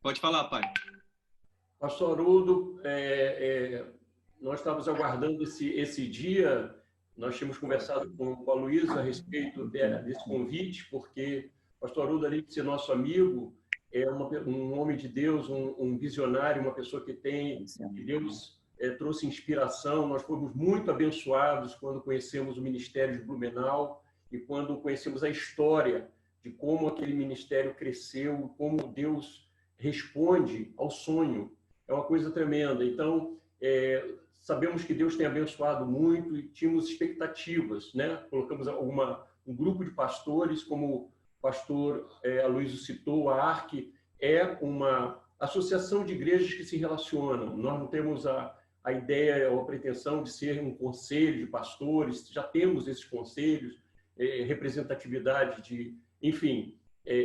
Pode falar, pai. Pastor Haroldo, nós estávamos aguardando esse dia. Nós tínhamos conversado com a Luísa a respeito desse convite, porque o pastor Haroldo, além de ser nosso amigo, é um homem de Deus, um visionário, uma pessoa que Deus trouxe inspiração. Nós fomos muito abençoados quando conhecemos o Ministério de Blumenau e quando conhecemos a história de como aquele ministério cresceu, como Deus responde ao sonho. É uma coisa tremenda. Então, sabemos que Deus tem abençoado muito e tínhamos expectativas, né? Colocamos um grupo de pastores, como o pastor Aloysio citou, a ARC é uma associação de igrejas que se relacionam. Nós não temos a ideia ou a pretensão de ser um conselho de pastores, já temos esses conselhos, representatividade enfim,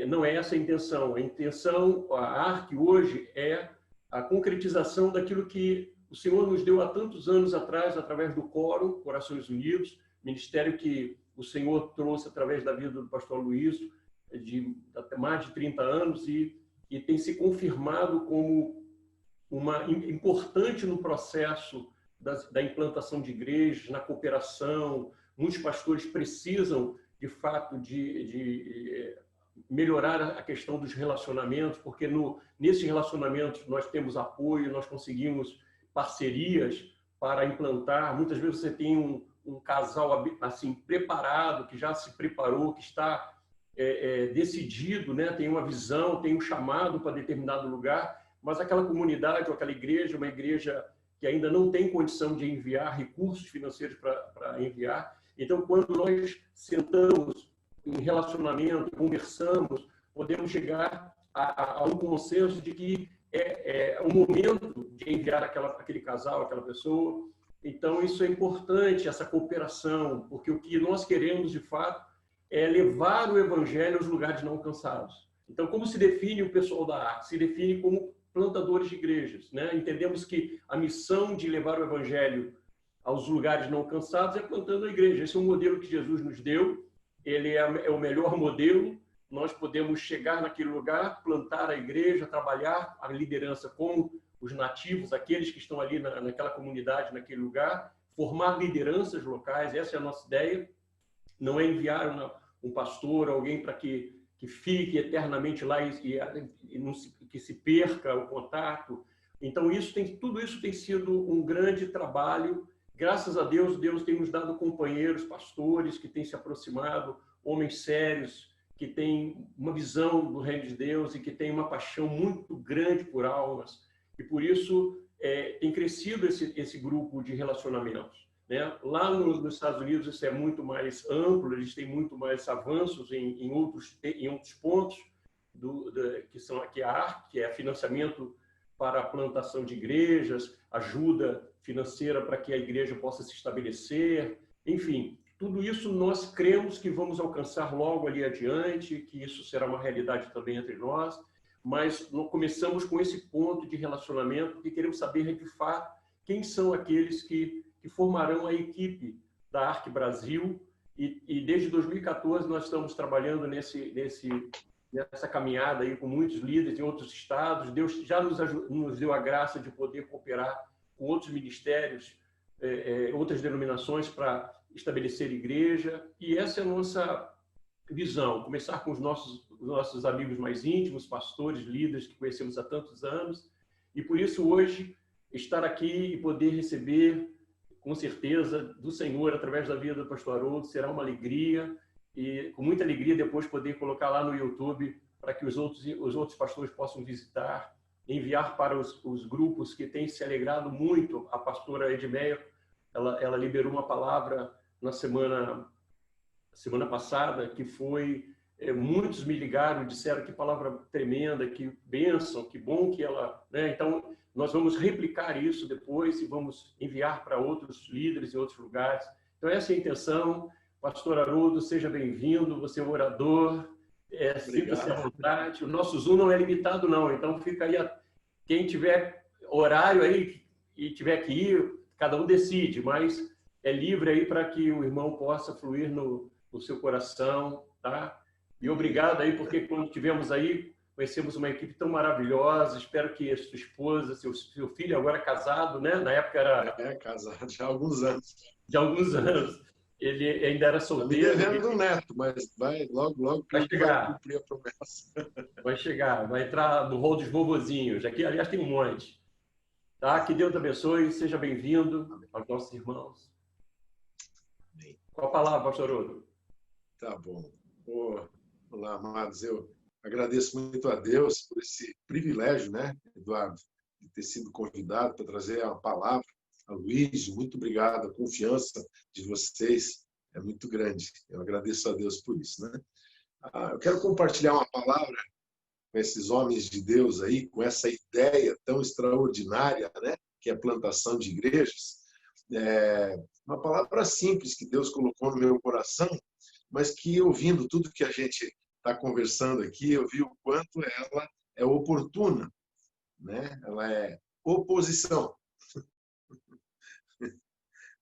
não é essa a intenção. A intenção, a ARC hoje é a concretização daquilo que o Senhor nos deu há tantos anos atrás, através do Coro, Corações Unidos, ministério que o Senhor trouxe através da vida do pastor Aloysio, de mais de 30 anos, e tem se confirmado como importante no processo da implantação de igrejas, na cooperação. Muitos pastores precisam, de fato, de melhorar a questão dos relacionamentos, porque nesses relacionamentos nós temos apoio, nós conseguimos parcerias para implantar. Muitas vezes você tem um casal assim preparado, que já se preparou, que está decidido, né? Tem uma visão, tem um chamado para determinado lugar, mas aquela comunidade ou aquela igreja, uma igreja que ainda não tem condição de enviar recursos financeiros para enviar. Então, quando nós sentamos em relacionamento, conversamos, podemos chegar a um consenso de que é o momento de enviar aquele casal, aquela pessoa. Então, isso é importante, essa cooperação, porque o que nós queremos, de fato, é levar o evangelho aos lugares não alcançados. Então, como se define o pessoal da ARC? Se define como plantadores de igrejas, né? Entendemos que a missão de levar o evangelho aos lugares não alcançados é plantando a igreja. Esse é um modelo que Jesus nos deu, ele é o melhor modelo. Nós podemos chegar naquele lugar, plantar a igreja, trabalhar a liderança com os nativos, aqueles que estão ali naquela comunidade, naquele lugar, formar lideranças locais. Essa é a nossa ideia. Não é enviar um pastor, alguém para que fique eternamente lá que se perca o contato. Então, tudo isso tem sido um grande trabalho. Graças a Deus, Deus tem nos dado companheiros, pastores que têm se aproximado, homens sérios, que têm uma visão do reino de Deus e que têm uma paixão muito grande por almas. E por isso tem crescido esse grupo de relacionamentos, né? Lá nos Estados Unidos isso é muito mais amplo, eles têm muito mais avanços em outros pontos, que a ARC, que é financiamento para a plantação de igrejas, ajuda financeira para que a igreja possa se estabelecer, enfim, tudo isso nós cremos que vamos alcançar logo ali adiante, que isso será uma realidade também entre nós, mas nós começamos com esse ponto de relacionamento, porque queremos saber de fato quem são aqueles que formarão a equipe da ARC Brasil, e desde 2014 nós estamos trabalhando nessa caminhada aí com muitos líderes em outros estados. Deus já nos deu a graça de poder cooperar com outros ministérios, outras denominações para estabelecer igreja, e essa é a nossa visão, começar com os nossos amigos mais íntimos, pastores, líderes que conhecemos há tantos anos, e por isso hoje estar aqui e poder receber, com certeza, do Senhor, através da vida do pastor Haroldo, será uma alegria, e com muita alegria depois poder colocar lá no YouTube para que os outros pastores possam visitar, enviar para os grupos que têm se alegrado muito. A pastora Edmeia, ela liberou uma palavra na semana passada, que foi, muitos me ligaram e disseram que palavra tremenda, que bênção, que bom que ela... né? Então, nós vamos replicar isso depois e vamos enviar para outros líderes em outros lugares. Então, essa é a intenção. Pastor Haroldo, seja bem-vindo, você é um orador, sinta-se à vontade. O nosso Zoom não é limitado, não, então fica aí, quem tiver horário aí e tiver que ir, cada um decide, mas é livre aí para que o irmão possa fluir no seu coração, tá? E obrigado aí, porque quando tivemos aí, conhecemos uma equipe tão maravilhosa. Espero que a sua esposa, seu filho, agora casado, né? Na época era... casado já há alguns anos. De alguns anos. Ele ainda era solteiro. Está me devendo um neto, mas vai logo vai chegar. Vai cumprir a promessa. Vai chegar, vai entrar no rol dos vovozinhos. Aqui, aliás, tem um monte. Tá? Que Deus abençoe, seja bem-vindo aos nossos irmãos. Amém. Com a palavra, pastor Odo. Tá bom. Olá, amados. Eu agradeço muito a Deus por esse privilégio, né, Eduardo, de ter sido convidado para trazer a palavra a Luiz. Muito obrigado. A confiança de vocês é muito grande. Eu agradeço a Deus por isso, né? Eu quero compartilhar uma palavra com esses homens de Deus aí, com essa ideia tão extraordinária, né, que é a plantação de igrejas. Uma palavra simples que Deus colocou no meu coração, mas que, ouvindo tudo que a gente está conversando aqui, eu vi o quanto ela é oportuna, né? Ela é oposição.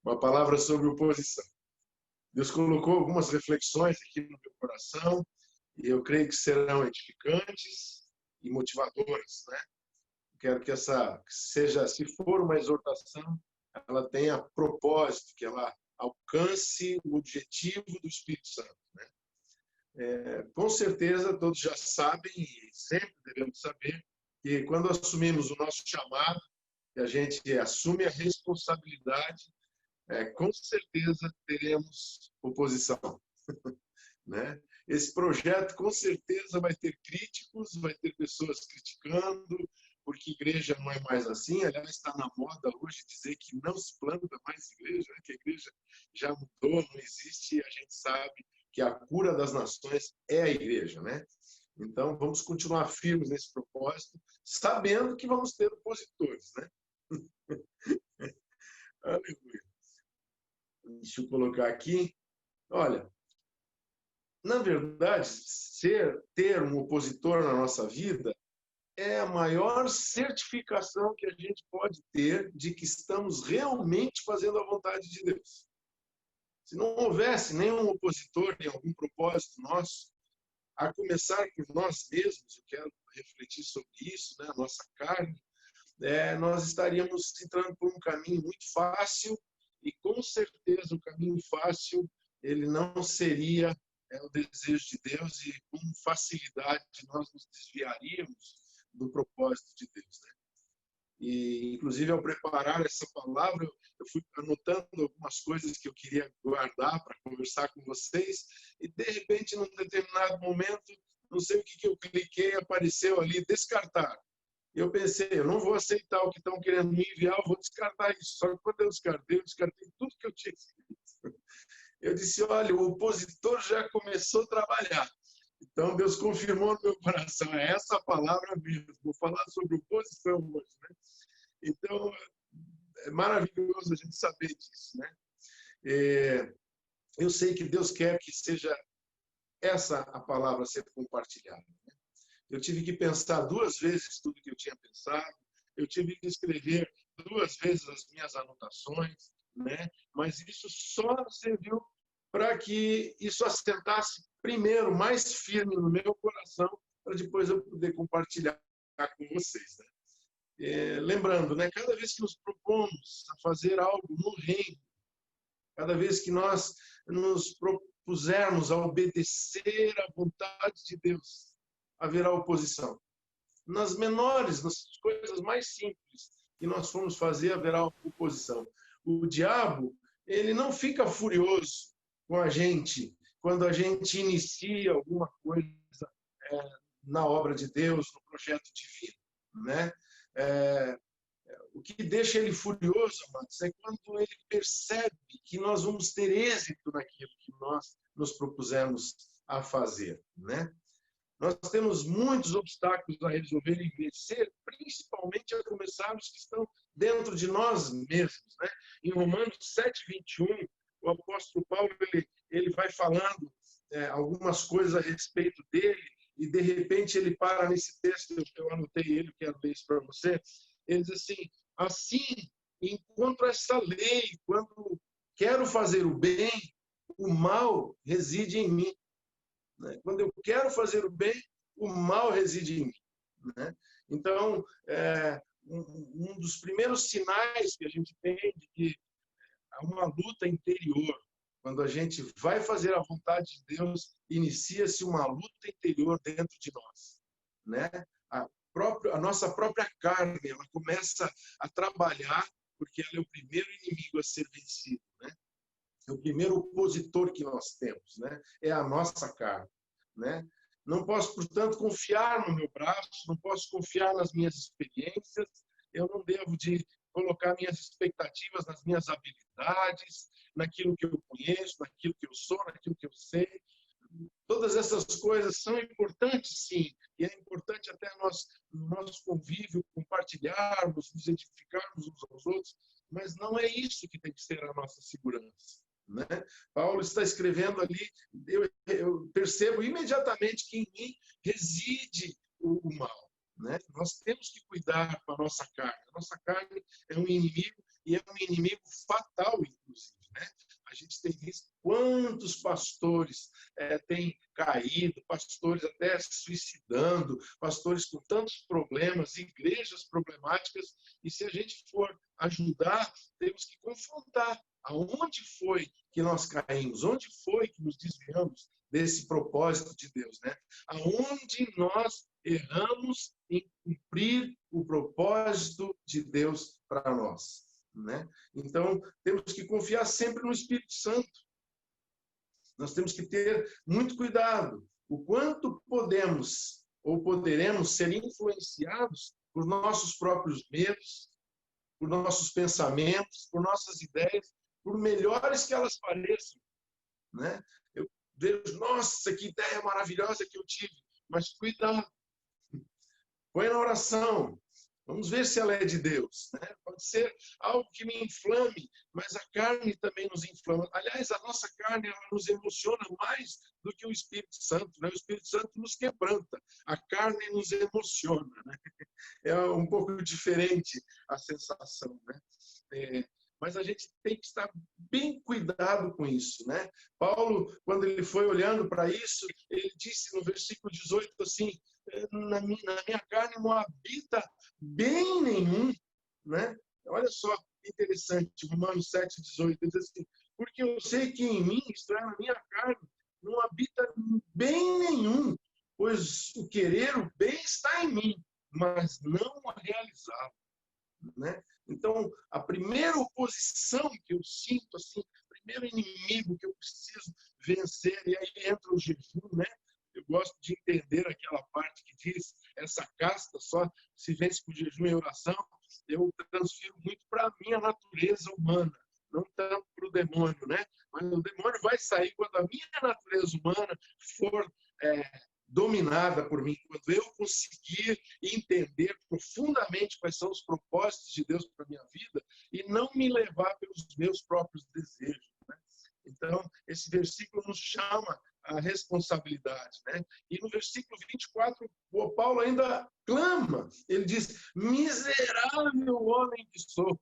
Uma palavra sobre oposição. Deus colocou algumas reflexões aqui no meu coração e eu creio que serão edificantes e motivadoras, né? Quero que essa seja, se for uma exortação, ela tenha propósito, que ela alcance o objetivo do Espírito Santo, né? Com certeza, todos já sabem e sempre devemos saber que quando assumimos o nosso chamado, que a gente assume a responsabilidade, com certeza teremos oposição, né? Esse projeto com certeza vai ter críticos, vai ter pessoas criticando, porque igreja não é mais assim. Aliás, está na moda hoje dizer que não se planta mais igreja, que a igreja já mudou, não existe, e a gente sabe que a cura das nações é a igreja, né? Então, vamos continuar firmes nesse propósito, sabendo que vamos ter opositores, né? Aleluia. Deixa eu colocar aqui. Olha, na verdade, ter um opositor na nossa vida é a maior certificação que a gente pode ter de que estamos realmente fazendo a vontade de Deus. Se não houvesse nenhum opositor em algum propósito nosso, a começar por nós mesmos, eu quero refletir sobre isso, né? A nossa carne, nós estaríamos entrando por um caminho muito fácil e, com certeza, o caminho fácil ele não seria o desejo de Deus e, com facilidade, nós nos desviaríamos do propósito de Deus, né? E, inclusive, ao preparar essa palavra, eu fui anotando algumas coisas que eu queria guardar para conversar com vocês e, de repente, num determinado momento, não sei o que eu cliquei, apareceu ali, descartar. E eu pensei, eu não vou aceitar o que estão querendo me enviar, eu vou descartar isso. Só que quando eu descartei tudo que eu tinha escrito. Eu disse, olha, o opositor já começou a trabalhar. Então, Deus confirmou no meu coração, é essa palavra mesmo. Vou falar sobre oposição hoje, né? Então, é maravilhoso a gente saber disso, né? Eu sei que Deus quer que seja essa a palavra a ser compartilhada, né? Eu tive que pensar 2 vezes tudo que eu tinha pensado, eu tive que escrever 2 vezes as minhas anotações, né? Mas isso só serviu para que isso assentasse primeiro, mais firme no meu coração, para depois eu poder compartilhar com vocês, né? Lembrando, né? Cada vez que nos propomos a fazer algo no reino, cada vez que nós nos propusermos a obedecer à vontade de Deus, haverá oposição. Nas menores, nas coisas mais simples que nós formos fazer, haverá oposição. O diabo, ele não fica furioso com a gente quando a gente inicia alguma coisa na obra de Deus, no projeto divino, né? O que deixa ele furioso, amados, é quando ele percebe que nós vamos ter êxito naquilo que nós nos propusemos a fazer, né? Nós temos muitos obstáculos a resolver e vencer, principalmente a começar os que estão dentro de nós mesmos, né? Em Romanos 7:21, o apóstolo Paulo ele vai falando algumas coisas a respeito dele e, de repente, ele para nesse texto, eu anotei ele, quero ler isso para você. Ele diz assim, encontro essa lei, quando quero fazer o bem, o mal reside em mim. Quando eu quero fazer o bem, o mal reside em mim, né? Então, um dos primeiros sinais que a gente tem de que há uma luta interior, quando a gente vai fazer a vontade de Deus, inicia-se uma luta interior dentro de nós, né? A nossa própria carne, ela começa a trabalhar, porque ela é o primeiro inimigo a ser vencido, né? É o primeiro opositor que nós temos, né? É a nossa carne, né? Não posso, portanto, confiar no meu braço, não posso confiar nas minhas experiências, eu não devo de colocar minhas expectativas nas minhas habilidades, naquilo que eu conheço, naquilo que eu sou, naquilo que eu sei. Todas essas coisas são importantes, sim, e é importante até nós, no nosso convívio, compartilharmos, nos edificarmos uns aos outros, mas não é isso que tem que ser a nossa segurança, né? Paulo está escrevendo ali, eu percebo imediatamente que em mim reside o mal, né? Nós temos que cuidar com a nossa carne. A nossa carne é um inimigo, e é um inimigo fatal, inclusive, né? A gente tem visto quantos pastores têm caído, pastores até se suicidando, pastores com tantos problemas, igrejas problemáticas, e se a gente for ajudar, temos que confrontar aonde foi que nós caímos, onde foi que nos desviamos desse propósito de Deus, né? Aonde nós erramos em cumprir o propósito de Deus para nós, né? Então, temos que confiar sempre no Espírito Santo. Nós temos que ter muito cuidado. O quanto podemos ou poderemos ser influenciados por nossos próprios medos, por nossos pensamentos, por nossas ideias, por melhores que elas pareçam, né? Eu vejo, nossa, que ideia maravilhosa que eu tive, mas cuidado. Põe na oração. Vamos ver se ela é de Deus, né? Pode ser algo que me inflame, mas a carne também nos inflama. Aliás, a nossa carne ela nos emociona mais do que o Espírito Santo, né? O Espírito Santo nos quebranta, a carne nos emociona, né? É um pouco diferente a sensação, né? Mas a gente tem que estar bem cuidado com isso, né? Paulo, quando ele foi olhando para isso, ele disse no versículo 18 assim, na minha carne não habita bem nenhum, né? Olha só que interessante, Romanos 7,18, diz assim, porque eu sei que em mim, isto é, na minha carne, não habita bem nenhum, pois o querer o bem está em mim, mas não o realizar, né? Então, a primeira oposição que eu sinto, assim, o primeiro inimigo que eu preciso vencer, e aí entra o jejum, né? Eu gosto de entender aquela parte que diz essa casta só se vence com jejum e oração. Eu transfiro muito para a minha natureza humana, não tanto para o demônio, né? Mas o demônio vai sair quando a minha natureza humana for dominada por mim, quando eu conseguir entender profundamente quais são os propósitos de Deus para a minha vida e não me levar pelos meus próprios desejos, né? Então, esse versículo nos chama a responsabilidade, né? E no versículo 24, o Paulo ainda clama, ele diz, miserável homem que sou,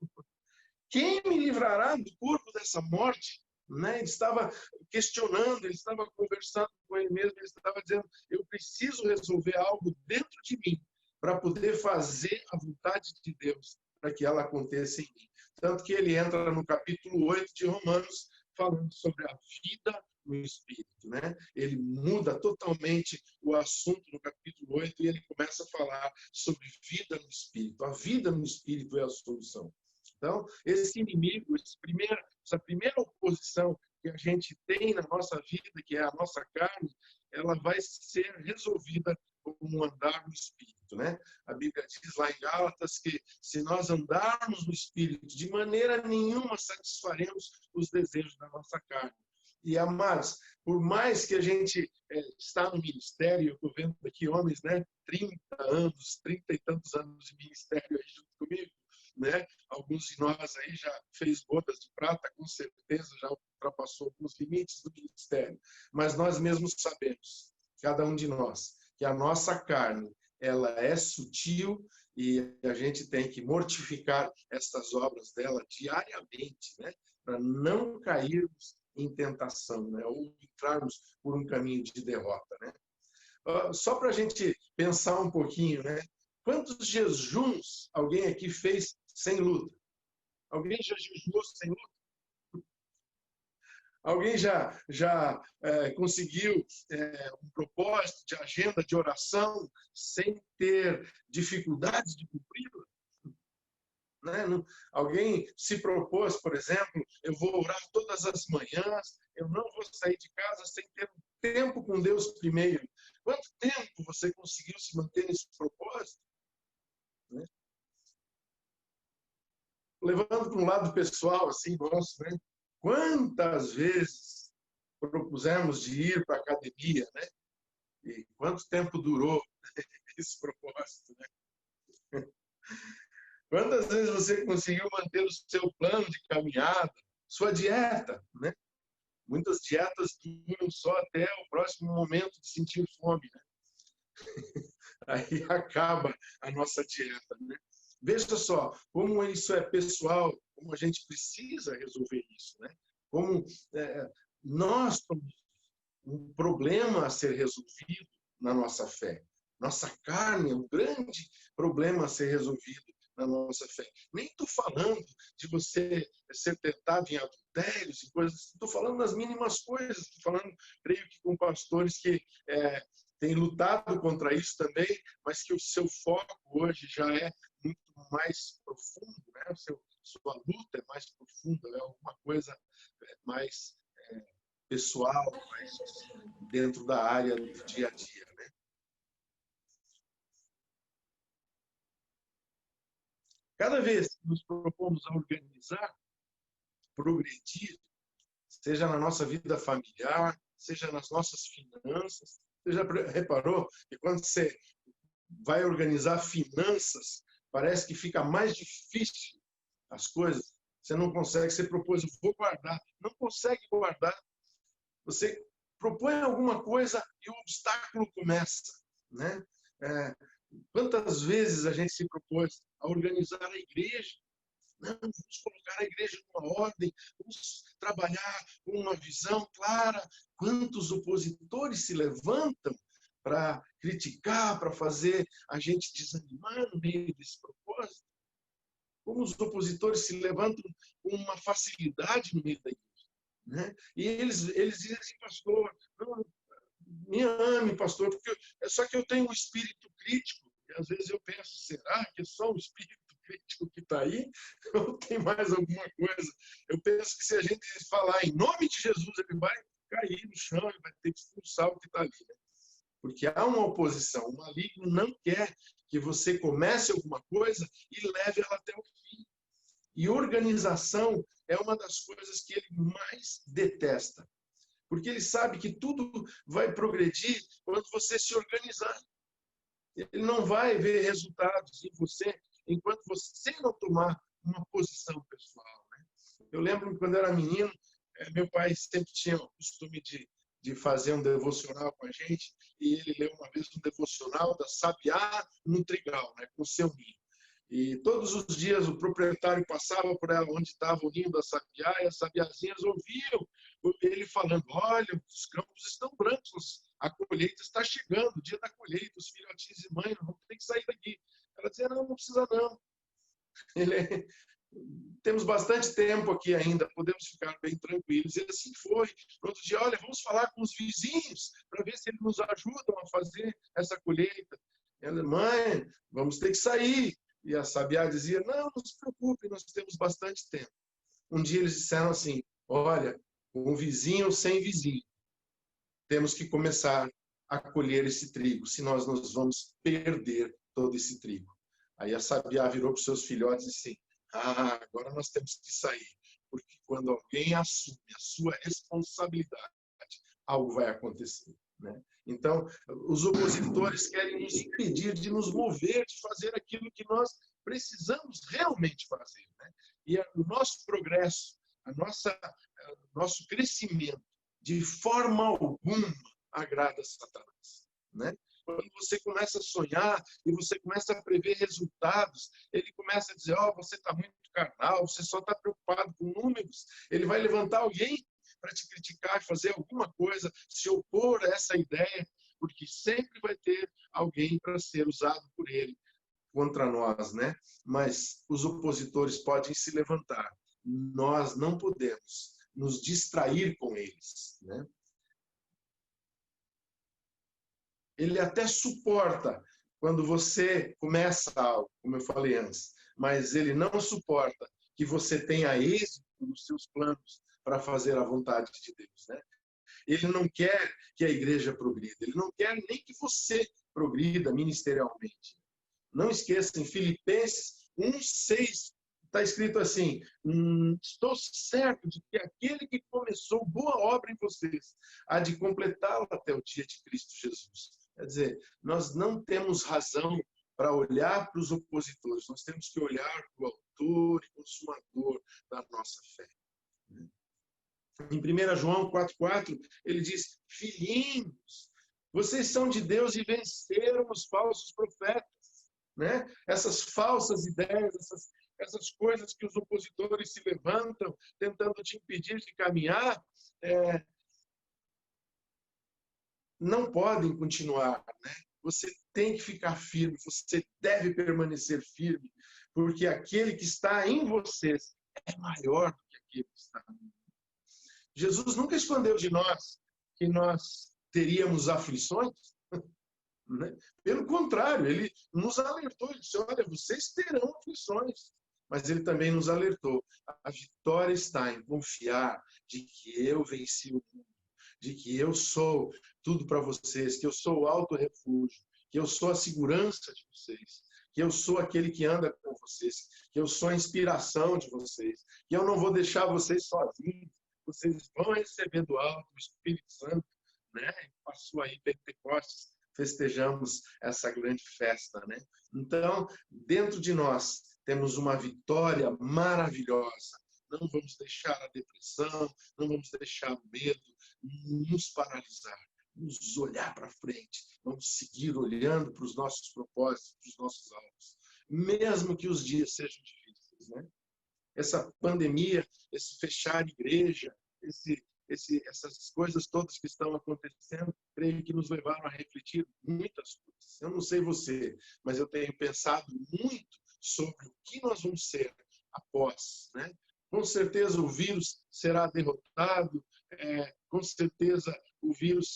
quem me livrará do corpo dessa morte? Né? Ele estava questionando, ele estava conversando com ele mesmo, ele estava dizendo, eu preciso resolver algo dentro de mim para poder fazer a vontade de Deus, para que ela aconteça em mim. Tanto que ele entra no capítulo 8 de Romanos, falando sobre a vida no Espírito, né? Ele muda totalmente o assunto no capítulo 8 e ele começa a falar sobre vida no Espírito. A vida no Espírito é a solução. Então, esse inimigo, essa primeira oposição que a gente tem na nossa vida, que é a nossa carne, ela vai ser resolvida com um andar no Espírito, né? A Bíblia diz lá em Gálatas que se nós andarmos no Espírito, de maneira nenhuma satisfaremos os desejos da nossa carne. E, amados, por mais que a gente está no ministério, eu estou vendo aqui homens, né? 30 anos, 30 e tantos anos de ministério aí junto comigo, né? Alguns de nós aí já fez bodas de prata, com certeza já ultrapassou alguns limites do ministério. Mas nós mesmos sabemos, cada um de nós, que a nossa carne, ela é sutil e a gente tem que mortificar essas obras dela diariamente, né? Para não cairmos em tentação, né? Ou entrarmos por um caminho de derrota, né? Só para a gente pensar um pouquinho, né? Quantos jejuns alguém aqui fez sem luta? Alguém já jejuou sem luta? Alguém já conseguiu um propósito de agenda de oração sem ter dificuldades de cumpri-la? Né? Alguém se propôs, por exemplo, eu vou orar todas as manhãs, eu não vou sair de casa sem ter um tempo com Deus primeiro. Quanto tempo você conseguiu se manter nesse propósito? Né? Levando para um lado pessoal, assim, nosso, né? Quantas vezes propusemos de ir para a academia, né? E quanto tempo durou esse propósito, né? Quantas vezes você conseguiu manter o seu plano de caminhada, sua dieta, né? Muitas dietas duram só até o próximo momento de sentir fome, né? Aí acaba a nossa dieta, né? Veja só como isso é pessoal, como a gente precisa resolver isso, né? Como nós temos um problema a ser resolvido na nossa fé. Nossa carne é um grande problema a ser resolvido na nossa fé. Nem estou falando de você ser tentado em adultérios e coisas, estou falando das mínimas coisas, estou falando, creio que com pastores que têm lutado contra isso também, mas que o seu foco hoje já é muito mais profundo, né? Sua luta é mais profunda, é alguma coisa mais pessoal, mais dentro da área do dia a dia, né? Cada vez que nos propomos a organizar, progredir, seja na nossa vida familiar, seja nas nossas finanças, você já reparou que quando você vai organizar finanças, parece que fica mais difícil as coisas. Você não consegue, você propôs, eu vou guardar, não consegue guardar. Você propõe alguma coisa e o obstáculo começa, né? Quantas vezes a gente se propôs a organizar a igreja? Não, vamos colocar a igreja numa ordem, vamos trabalhar com uma visão clara. Quantos opositores se levantam para criticar, para fazer a gente desanimar no meio desse propósito? Como os opositores se levantam com uma facilidade no meio da igreja, né? E eles dizem assim, pastor, não, me ame, pastor, porque só que eu tenho um espírito crítico, e às vezes eu penso, será que é só o espírito crítico que está aí? Ou tem mais alguma coisa? Eu penso que se a gente falar em nome de Jesus, ele vai cair no chão, ele vai ter que expulsar o que está ali, né? Porque há uma oposição, o maligno não quer que você comece alguma coisa e leve ela até o fim. E organização é uma das coisas que ele mais detesta. Porque ele sabe que tudo vai progredir quando você se organizar. Ele não vai ver resultados em você enquanto você não tomar uma posição pessoal, né? Eu lembro que quando eu era menino, meu pai sempre tinha o costume de fazer um devocional com a gente, e ele leu uma vez um devocional da Sabiá no Trigal, né, com o seu ninho. E todos os dias o proprietário passava por ela onde estava o ninho da sabiá, e as sabiazinhas ouviam ele falando, olha, os campos estão brancos, a colheita está chegando, o dia da colheita, os filhotinhos de mãe, vamos ter que sair daqui. Ela dizia, não, não precisa não. Temos bastante tempo aqui ainda, podemos ficar bem tranquilos. E assim foi. No outro dia, olha, vamos falar com os vizinhos para ver se eles nos ajudam a fazer essa colheita. Ela, mãe, vamos ter que sair. E a sabiá dizia, não, não se preocupe, nós temos bastante tempo. Um dia eles disseram assim, olha, um vizinho sem vizinho, temos que começar a colher esse trigo, senão nós vamos perder todo esse trigo. Aí a sabiá virou para os seus filhotes e disse, agora nós temos que sair, porque quando alguém assume a sua responsabilidade, algo vai acontecer, né? Então, os opositores querem nos impedir de nos mover, de fazer aquilo que nós precisamos realmente fazer, né? E o nosso progresso, nosso crescimento, de forma alguma agrada a Satanás, né? Quando você começa a sonhar e você começa a prever resultados, ele começa a dizer, você está muito carnal, você só está preocupado com números. Ele vai levantar alguém para te criticar, fazer alguma coisa, se opor a essa ideia, porque sempre vai ter alguém para ser usado por ele contra nós, né? Mas os opositores podem se levantar. Nós não podemos nos distrair com eles, né? Ele até suporta quando você começa algo, como eu falei antes, mas ele não suporta que você tenha êxito nos seus planos para fazer a vontade de Deus, né? Ele não quer que a igreja progrida, ele não quer nem que você progrida ministerialmente. Não esqueça, em Filipenses 1:6, está escrito assim: estou certo de que aquele que começou boa obra em vocês há de completá-la até o dia de Cristo Jesus. Quer dizer, nós não temos razão para olhar para os opositores, nós temos que olhar para o autor e consumador da nossa fé. Em 1 João 4,4, ele diz: filhinhos, vocês são de Deus e venceram os falsos profetas. Né? Essas falsas ideias, essas coisas que os opositores se levantam, tentando te impedir de caminhar, não podem continuar. Né? Você tem que ficar firme, você deve permanecer firme, porque aquele que está em vocês é maior do que aquele que está em nós. Jesus nunca escondeu de nós que nós teríamos aflições. Né? Pelo contrário, ele nos alertou, ele disse: olha, vocês terão aflições, mas ele também nos alertou: a vitória está em confiar de que eu venci o mundo, de que eu sou tudo para vocês, que eu sou o alto refúgio, que eu sou a segurança de vocês, que eu sou aquele que anda com vocês, que eu sou a inspiração de vocês, que eu não vou deixar vocês sozinhos, vocês vão receber do alto o Espírito Santo, né? Passou aí Pentecostes, festejamos essa grande festa, né? Então, dentro de nós temos uma vitória maravilhosa. Não vamos deixar a depressão, não vamos deixar o medo nos paralisar. Vamos olhar para frente, vamos seguir olhando para os nossos propósitos, para os nossos alvos, mesmo que os dias sejam difíceis, né? Essa pandemia, esse fechar igreja, essas coisas todas que estão acontecendo, creio que nos levaram a refletir muitas coisas. Eu não sei você, mas eu tenho pensado muito sobre o que nós vamos ser após, né? Com certeza o vírus será derrotado, com certeza o vírus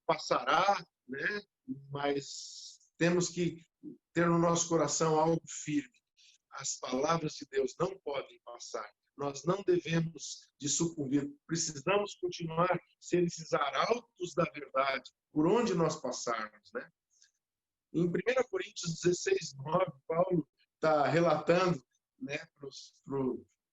passará, né? Mas temos que ter no nosso coração algo firme. As palavras de Deus não podem passar. Nós não devemos de sucumbir. Precisamos continuar a ser esses arautos da verdade por onde nós passarmos, né? Em 1 Coríntios 16:9, Paulo está relatando, né, para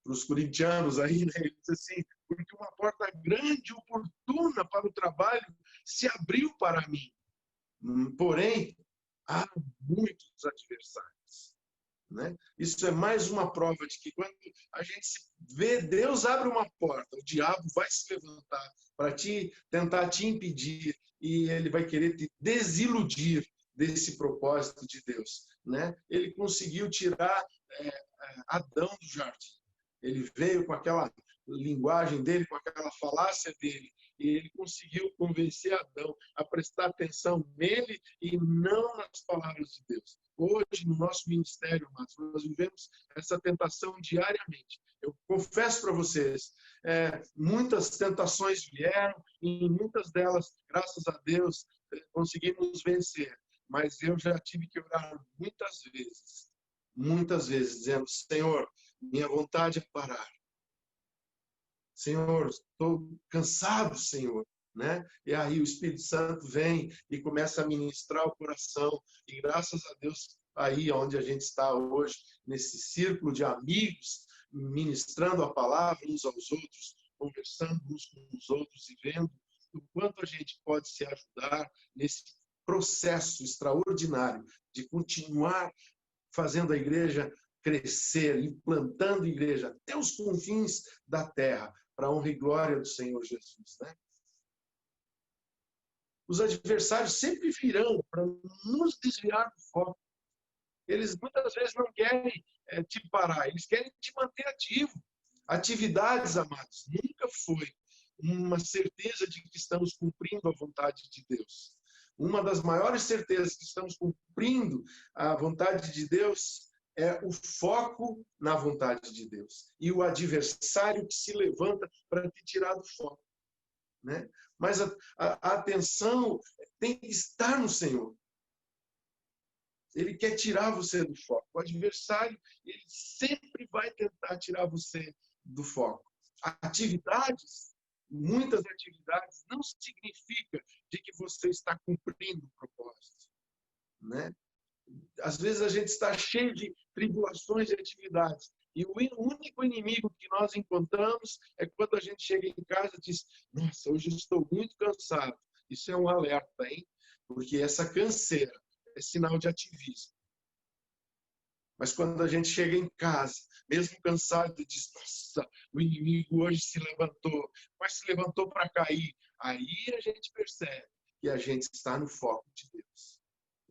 os corintianos aí, né, ele diz assim: porque uma porta grande e oportuna para o trabalho se abriu para mim. Porém, há muitos adversários. Né? Isso é mais uma prova de que quando a gente vê Deus abre uma porta, o diabo vai se levantar para tentar te impedir e ele vai querer te desiludir desse propósito de Deus. Né? Ele conseguiu tirar Adão do jardim. Ele veio com aquela linguagem dele, com aquela falácia dele, e ele conseguiu convencer Adão a prestar atenção nele e não nas palavras de Deus. Hoje, no nosso ministério, nós vivemos essa tentação diariamente. Eu confesso para vocês, muitas tentações vieram e muitas delas, graças a Deus, conseguimos vencer. Mas eu já tive que orar muitas vezes, dizendo: Senhor, minha vontade é parar. Senhor, estou cansado, Senhor. Né? E aí o Espírito Santo vem e começa a ministrar o coração. E graças a Deus, aí onde a gente está hoje, nesse círculo de amigos, ministrando a palavra uns aos outros, conversando uns com os outros e vendo o quanto a gente pode se ajudar nesse processo extraordinário de continuar fazendo a igreja crescer, implantando a igreja até os confins da terra, para a honra e glória do Senhor Jesus. Né? Os adversários sempre virão para nos desviar do foco. Eles muitas vezes não querem te parar, eles querem te manter ativo. Atividades, amados, nunca foi uma certeza de que estamos cumprindo a vontade de Deus. Uma das maiores certezas que estamos cumprindo a vontade de Deus é o foco na vontade de Deus. E o adversário que se levanta para te tirar do foco, né? Mas a atenção tem que estar no Senhor. Ele quer tirar você do foco. O adversário, ele sempre vai tentar tirar você do foco. Atividades, muitas atividades, não significa de que você está cumprindo o propósito, né? Às vezes a gente está cheio de tribulações e atividades. E o único inimigo que nós encontramos é quando a gente chega em casa e diz: nossa, hoje eu estou muito cansado. Isso é um alerta, hein? Porque essa canseira é sinal de ativismo. Mas quando a gente chega em casa, mesmo cansado, diz: nossa, o inimigo hoje se levantou, mas se levantou para cair. Aí a gente percebe que a gente está no foco de Deus.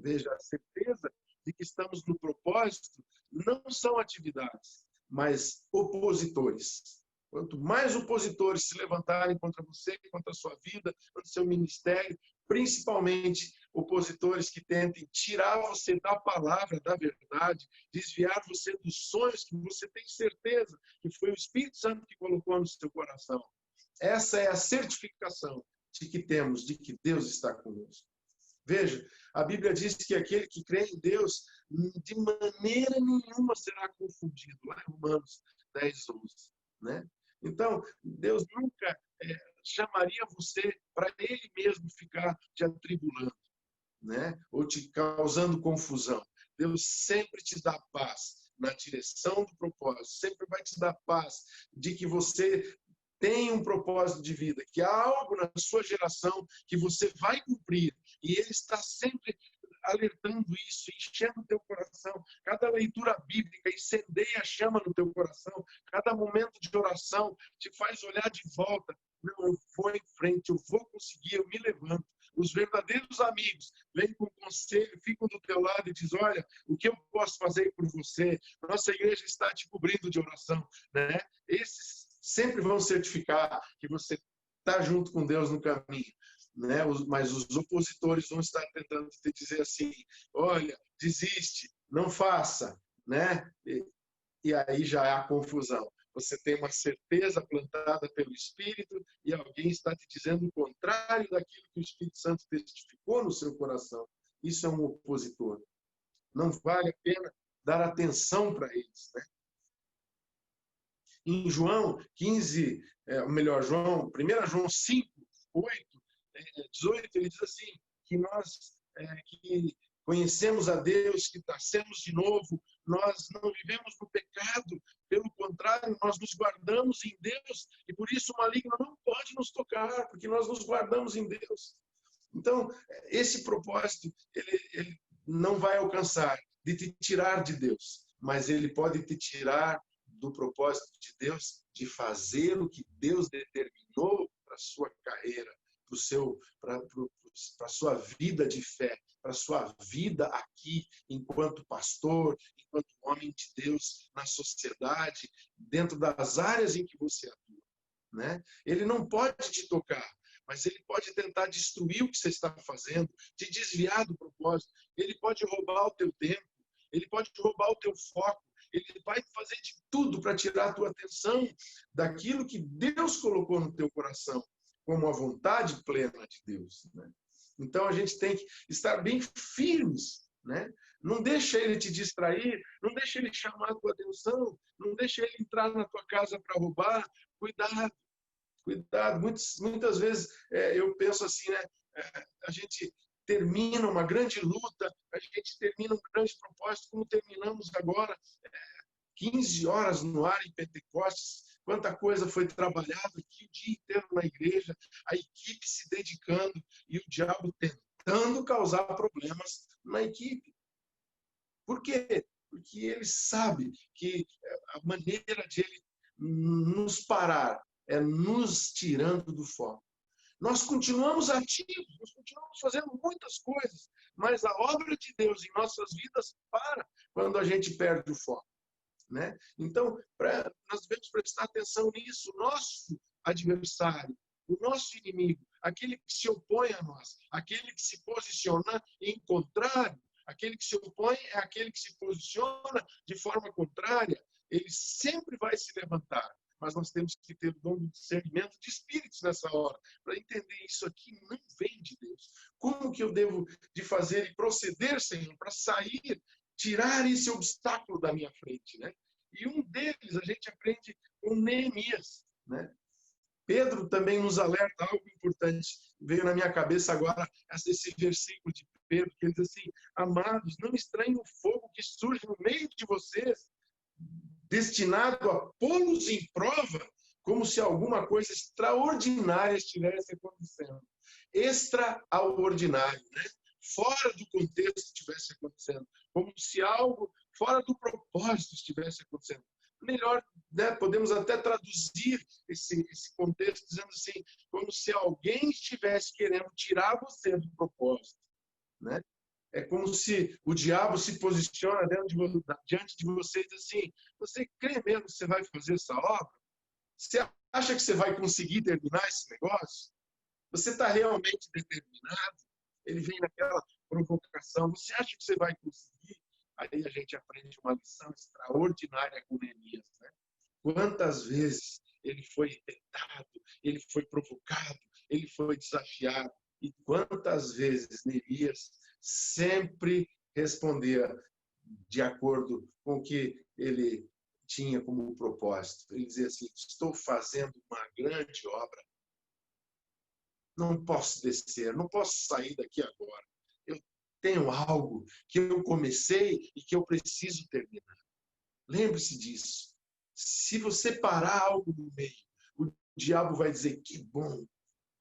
Veja, a certeza de que estamos no propósito não são atividades, mas opositores. Quanto mais opositores se levantarem contra você, contra a sua vida, contra o seu ministério, principalmente opositores que tentem tirar você da palavra, da verdade, desviar você dos sonhos que você tem certeza que foi o Espírito Santo que colocou no seu coração. Essa é a certificação de que temos, de que Deus está conosco. Veja, a Bíblia diz que aquele que crê em Deus, de maneira nenhuma será confundido, lá em Romanos 10:11, né? Então, Deus nunca chamaria você para Ele mesmo ficar te atribulando, né? Ou te causando confusão. Deus sempre te dá paz na direção do propósito, sempre vai te dar paz de que você tem um propósito de vida, que há algo na sua geração que você vai cumprir, e Ele está sempre alertando isso, enchendo o teu coração. Cada leitura bíblica incendeia a chama no teu coração, cada momento de oração te faz olhar de volta. Não, eu vou em frente, eu vou conseguir, eu me levanto. Os verdadeiros amigos vêm com conselho, ficam do teu lado e dizem: olha, o que eu posso fazer por você? Nossa igreja está te cobrindo de oração, né? Esses sempre vão certificar que você está junto com Deus no caminho, né? Mas os opositores vão estar tentando te dizer assim: olha, desiste, não faça, né? E aí já há confusão. Você tem uma certeza plantada pelo Espírito e alguém está te dizendo o contrário daquilo que o Espírito Santo testificou no seu coração. Isso é um opositor. Não vale a pena dar atenção para eles, né? Em João 15, João 1 João 5, 8, 18, ele diz assim, que nós que conhecemos a Deus, que nascemos de novo, nós não vivemos no pecado, pelo contrário, nós nos guardamos em Deus, e por isso o maligno não pode nos tocar, porque nós nos guardamos em Deus. Então, esse propósito, ele não vai alcançar de te tirar de Deus, mas ele pode te tirar do propósito de Deus, de fazer o que Deus determinou para a sua carreira, para a sua vida de fé, para a sua vida aqui, enquanto pastor, enquanto homem de Deus, na sociedade, dentro das áreas em que você atua, né? Ele não pode te tocar, mas ele pode tentar destruir o que você está fazendo, te desviar do propósito. Ele pode roubar o teu tempo, ele pode roubar o teu foco, ele vai fazer de tudo para tirar a tua atenção daquilo que Deus colocou no teu coração, como a vontade plena de Deus, né? Então a gente tem que estar bem firmes, né? Não deixa ele te distrair, não deixa ele chamar a tua atenção, não deixa ele entrar na tua casa para roubar. Cuidado, cuidado. Muitas vezes eu penso assim, né? A gente termina uma grande luta, a gente termina um grande propósito, como terminamos agora, 15 horas no ar em Pentecostes, quanta coisa foi trabalhada aqui o dia inteiro na igreja, a equipe se dedicando e o diabo tentando causar problemas na equipe. Por quê? Porque ele sabe que a maneira de ele nos parar é nos tirando do foco. Nós continuamos ativos, nós continuamos fazendo muitas coisas, mas a obra de Deus em nossas vidas para quando a gente perde o foco, né? Então, nós devemos prestar atenção nisso. Nosso adversário, o nosso inimigo, aquele que se opõe a nós, aquele que se posiciona em contrário, aquele que se opõe é aquele que se posiciona de forma contrária, ele sempre vai se levantar. Mas nós temos que ter o dom do discernimento de espíritos nessa hora, para entender isso aqui não vem de Deus. Como que eu devo de fazer e proceder, Senhor, para sair, tirar esse obstáculo da minha frente, né? E um deles a gente aprende com Neemias, né? Pedro também nos alerta algo importante. Veio na minha cabeça agora esse versículo de Pedro, que ele diz assim: amados, não estranhem o fogo que surge no meio de vocês, destinado a pô-los em prova, como se alguma coisa extraordinária estivesse acontecendo. Extraordinário, né? Fora do contexto estivesse acontecendo, como se algo fora do propósito estivesse acontecendo. Melhor, né, podemos até traduzir esse contexto dizendo assim, como se alguém estivesse querendo tirar você do propósito, né? É como se o diabo se posiciona diante de você e diz assim: você crê mesmo que você vai fazer essa obra? Você acha que você vai conseguir terminar esse negócio? Você está realmente determinado? Ele vem naquela provocação: você acha que você vai conseguir? Aí a gente aprende uma lição extraordinária com Neemias, né? Quantas vezes ele foi tentado, ele foi provocado, ele foi desafiado, e quantas vezes Neemias sempre respondia de acordo com o que ele tinha como propósito. Ele dizia assim: estou fazendo uma grande obra, não posso descer, não posso sair daqui agora. Eu tenho algo que eu comecei e que eu preciso terminar. Lembre-se disso. Se você parar algo no meio, o diabo vai dizer: que bom,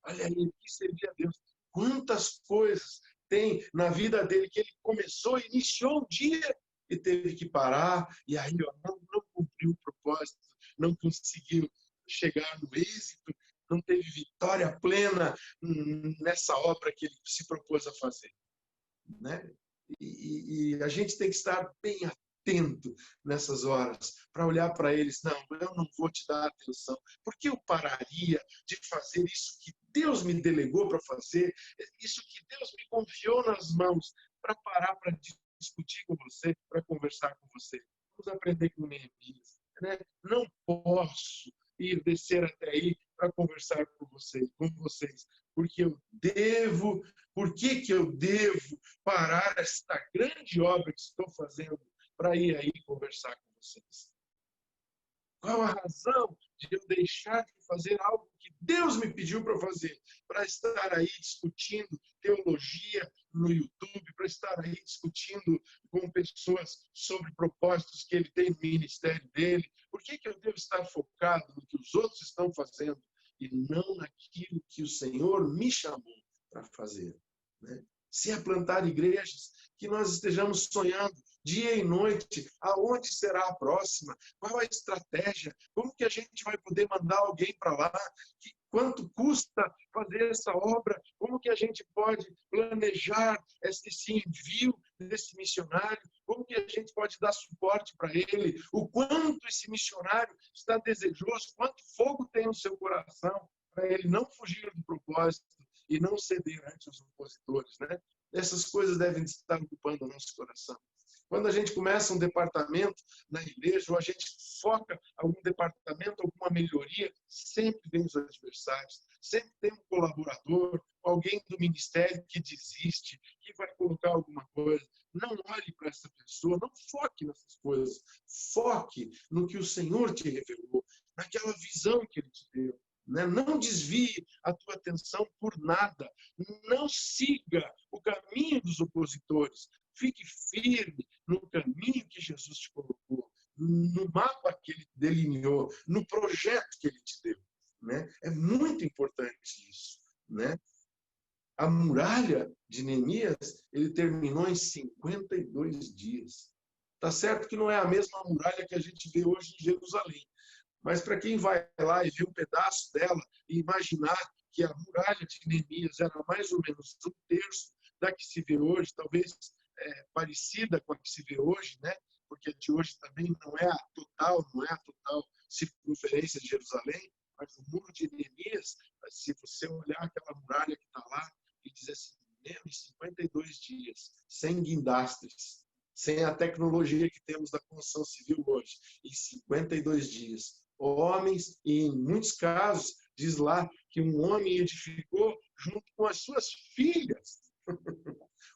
olha aí, que servia a Deus. Quantas coisas tem na vida dele que ele começou, iniciou um dia e teve que parar, e aí não cumpriu o propósito, não conseguiu chegar no êxito, não teve vitória plena nessa obra que ele se propôs a fazer, né? E a gente tem que estar bem atento nessas horas, para olhar para eles: não, eu não vou te dar atenção, porque eu pararia de fazer isso que Deus me delegou para fazer, isso que Deus me confiou nas mãos, para parar para discutir com você, para conversar com você. Vamos aprender com Neemias, né? Não posso ir descer até aí para conversar com vocês, porque eu devo. Por que eu devo parar esta grande obra que estou fazendo para ir aí conversar com vocês? Qual a razão de eu deixar de fazer algo que Deus me pediu para fazer, para estar aí discutindo teologia no YouTube, para estar aí discutindo com pessoas sobre propósitos que ele tem no ministério dele? Por que eu devo estar focado no que os outros estão fazendo e não naquilo que o Senhor me chamou para fazer, né? Se é plantar igrejas, que nós estejamos sonhando dia e noite, aonde será a próxima, qual a estratégia, como que a gente vai poder mandar alguém para lá, quanto custa fazer essa obra, como que a gente pode planejar esse envio desse missionário, como que a gente pode dar suporte para ele, o quanto esse missionário está desejoso, quanto fogo tem no seu coração, para ele não fugir do propósito e não ceder ante os opositores, né? Essas coisas devem estar ocupando o nosso coração. Quando a gente começa um departamento na igreja, ou a gente foca algum departamento, alguma melhoria, sempre vem os adversários, sempre tem um colaborador, alguém do ministério que desiste, que vai colocar alguma coisa. Não olhe para essa pessoa, não foque nessas coisas. Foque no que o Senhor te revelou, naquela visão que Ele te deu. Não desvie a tua atenção por nada. Não siga o caminho dos opositores. Fique firme no caminho que Jesus te colocou, no mapa que Ele delineou, no projeto que Ele te deu, né? É muito importante isso, né? A muralha de Neemias, ele terminou em 52 dias. Tá certo que não é a mesma muralha que a gente vê hoje em Jerusalém. Mas para quem vai lá e vê um pedaço dela e imaginar que a muralha de Neemias era mais ou menos um terço da que se vê hoje, talvez parecida com a que se vê hoje, né? Porque a de hoje também não é a total circunferência de Jerusalém, mas o muro de Neemias, se sem guindastres, sem a tecnologia que temos da construção civil hoje, em 52 dias. Homens, e em muitos casos, diz lá que um homem edificou junto com as suas filhas.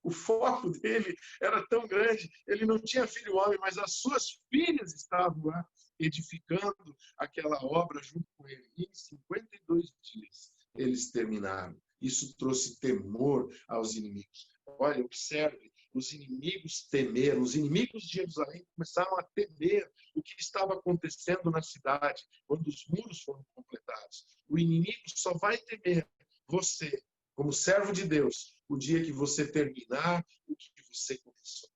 O foco dele era tão grande, ele não tinha filho homem, mas as suas filhas estavam lá edificando aquela obra junto com ele. E em 52 dias eles terminaram. Isso trouxe temor aos inimigos. Olha, observe, os inimigos temeram, os inimigos de Jerusalém começaram a temer o que estava acontecendo na cidade, quando os muros foram completados. O inimigo só vai temer você, como servo de Deus, o dia que você terminar o que você começou.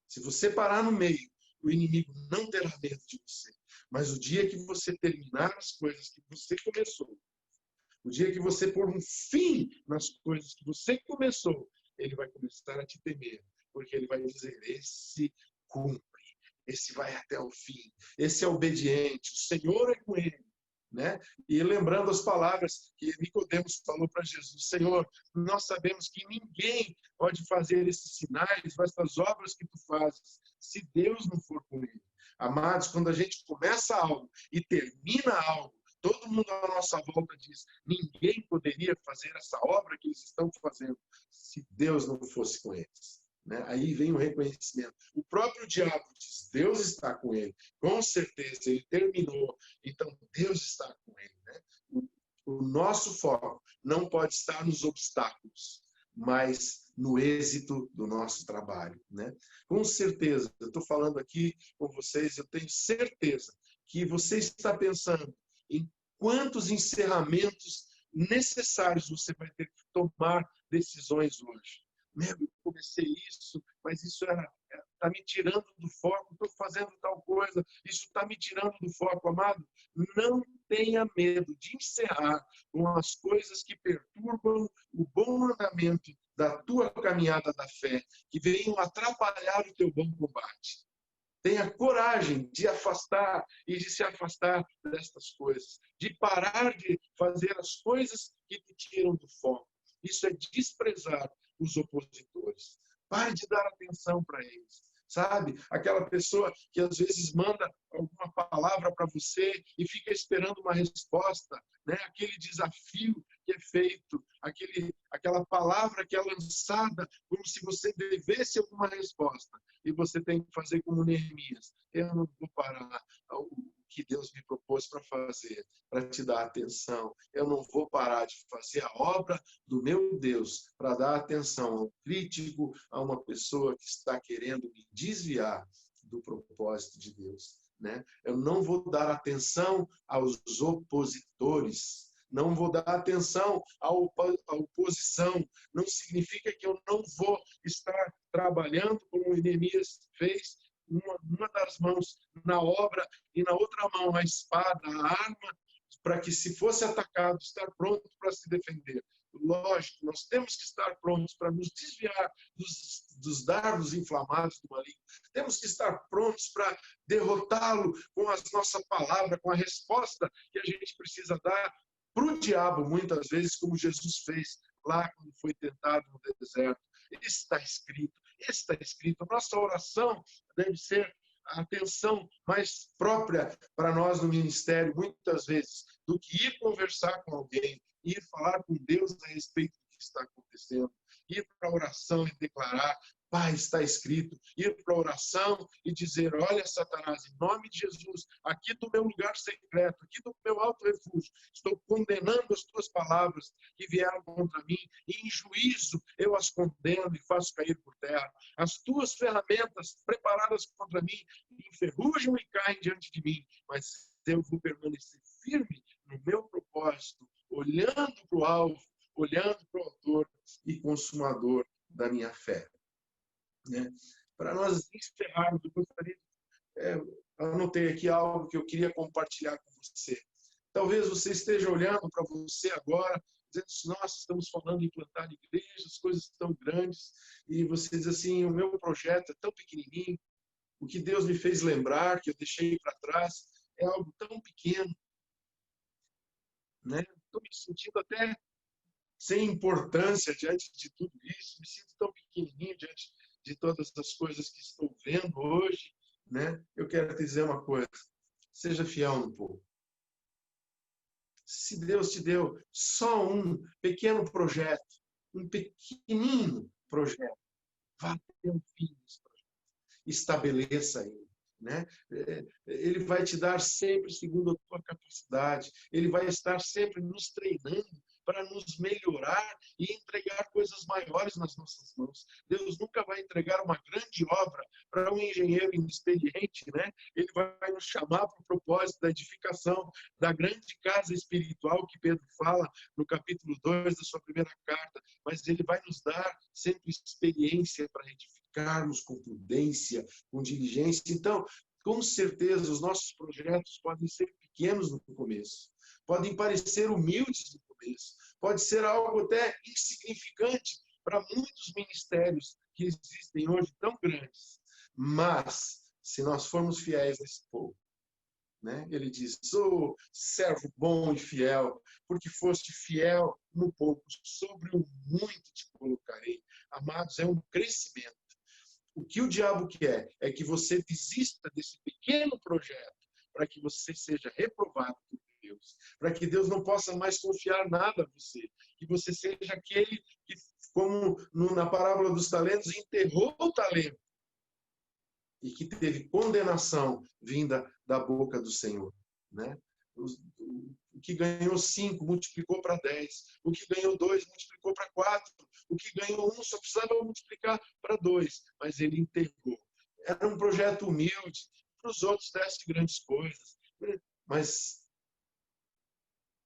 Se você parar no meio, o inimigo não terá medo de você. Mas o dia que você terminar as coisas que você começou, o dia que você pôr um fim nas coisas que você começou, ele vai começar a te temer, porque ele vai dizer, esse cumpre, esse vai até o fim, esse é obediente, o Senhor é com ele. Né? E lembrando as palavras que Nicodemos falou para Jesus, Senhor, nós sabemos que ninguém pode fazer esses sinais, essas obras que tu fazes, se Deus não for com ele. Amados, quando a gente começa algo e termina algo, todo mundo à nossa volta diz, ninguém poderia fazer essa obra que eles estão fazendo se Deus não fosse com eles. Né? Aí vem o reconhecimento. O próprio diabo diz, Deus está com ele. Com certeza, ele terminou. Então, Deus está com ele. Né? O nosso foco não pode estar nos obstáculos, mas no êxito do nosso trabalho. Né? Com certeza, eu estou falando aqui com vocês, eu tenho certeza que você está pensando em quantos encerramentos necessários você vai ter que tomar decisões hoje. Eu comecei isso, mas isso está me tirando do foco, estou fazendo tal coisa, isso está me tirando do foco, amado. Não tenha medo de encerrar com as coisas que perturbam o bom andamento da tua caminhada da fé, que venham atrapalhar o teu bom combate. Tenha coragem de afastar e de se afastar destas coisas, de parar de fazer as coisas que te tiram do foco. Isso é desprezar os opositores. Pare de dar atenção para eles. Sabe? Aquela pessoa que às vezes manda alguma palavra para você e fica esperando uma resposta, né? Aquele desafio que é feito, aquela palavra que é lançada como se você devesse alguma resposta. E você tem que fazer como Neemias. Eu não vou parar o que Deus me propôs para fazer, para te dar atenção. Eu não vou parar de fazer a obra do meu Deus para dar atenção a um crítico, a uma pessoa que está querendo me desviar do propósito de Deus. Né? Eu não vou dar atenção aos opositores, não vou dar atenção à oposição. Não significa que eu não vou estar trabalhando como o Neemias fez, uma das mãos na obra e na outra mão a espada, a arma, para que, se fosse atacado, estar pronto para se defender. Lógico, nós temos que estar prontos para nos desviar dos dardos inflamados do maligno. Temos que estar prontos para derrotá-lo com a nossa palavra, com a resposta que a gente precisa dar para o diabo, muitas vezes, como Jesus fez lá quando foi tentado no deserto. Está escrito, está escrito. A nossa oração deve ser a atenção mais própria para nós no ministério, muitas vezes, do que ir conversar com alguém, ir falar com Deus a respeito do que está acontecendo, ir para a oração e declarar, Pai, está escrito, ir para a oração e dizer, olha, Satanás, em nome de Jesus, aqui do meu lugar secreto, aqui do meu alto refúgio, estou condenando as tuas palavras que vieram contra mim, e em juízo eu as condeno e faço cair por terra. As tuas ferramentas preparadas contra mim enferrujam e caem diante de mim, mas eu vou permanecer firme no meu propósito, olhando para o alvo, olhando para o autor e consumador da minha fé. Né? Para nós encerrarmos, eu gostaria, anotei aqui algo que eu queria compartilhar com você. Talvez você esteja olhando para você agora, dizendo, nossa, estamos falando em plantar igrejas, coisas tão grandes, e você diz assim, o meu projeto é tão pequenininho, o que Deus me fez lembrar, que eu deixei para trás, é algo tão pequeno. Né? Estou me sentindo até sem importância diante de tudo isso, me sinto tão pequenininho diante de todas as coisas que estou vendo hoje, né? Eu quero te dizer uma coisa: seja fiel no pouco. Se Deus te deu só um pequeno projeto, um pequenino projeto, vá ter um fim nesse projeto. Estabeleça ele. Né? Ele vai te dar sempre segundo a tua capacidade. Ele vai estar sempre nos treinando para nos melhorar e entregar coisas maiores nas nossas mãos. Deus nunca vai entregar uma grande obra para um engenheiro inexperiente, né? Ele vai nos chamar para o propósito da edificação da grande casa espiritual que Pedro fala no capítulo 2 da sua primeira carta, mas ele vai nos dar sempre experiência para edificarmos com prudência, com diligência. Então, com certeza, os nossos projetos podem ser pequenos no começo, podem parecer humildes no começo, pode ser algo até insignificante para muitos ministérios que existem hoje tão grandes. Mas, se nós formos fiéis nesse pouco, né? Ele diz: "Sou servo bom e fiel, porque foste fiel no pouco, sobre o muito te colocarei." Amados, é um crescimento. O que o diabo quer é que você desista desse pequeno projeto para que você seja reprovado por Deus, para que Deus não possa mais confiar nada a você, que você seja aquele que, como na parábola dos talentos, enterrou o talento e que teve condenação vinda da boca do Senhor, né? O que ganhou 5 multiplicou para 10, o que ganhou 2 multiplicou para 4, o que ganhou 1 só precisava multiplicar para 2, mas ele enterrou. Era um projeto humilde, para os outros desse grandes coisas, mas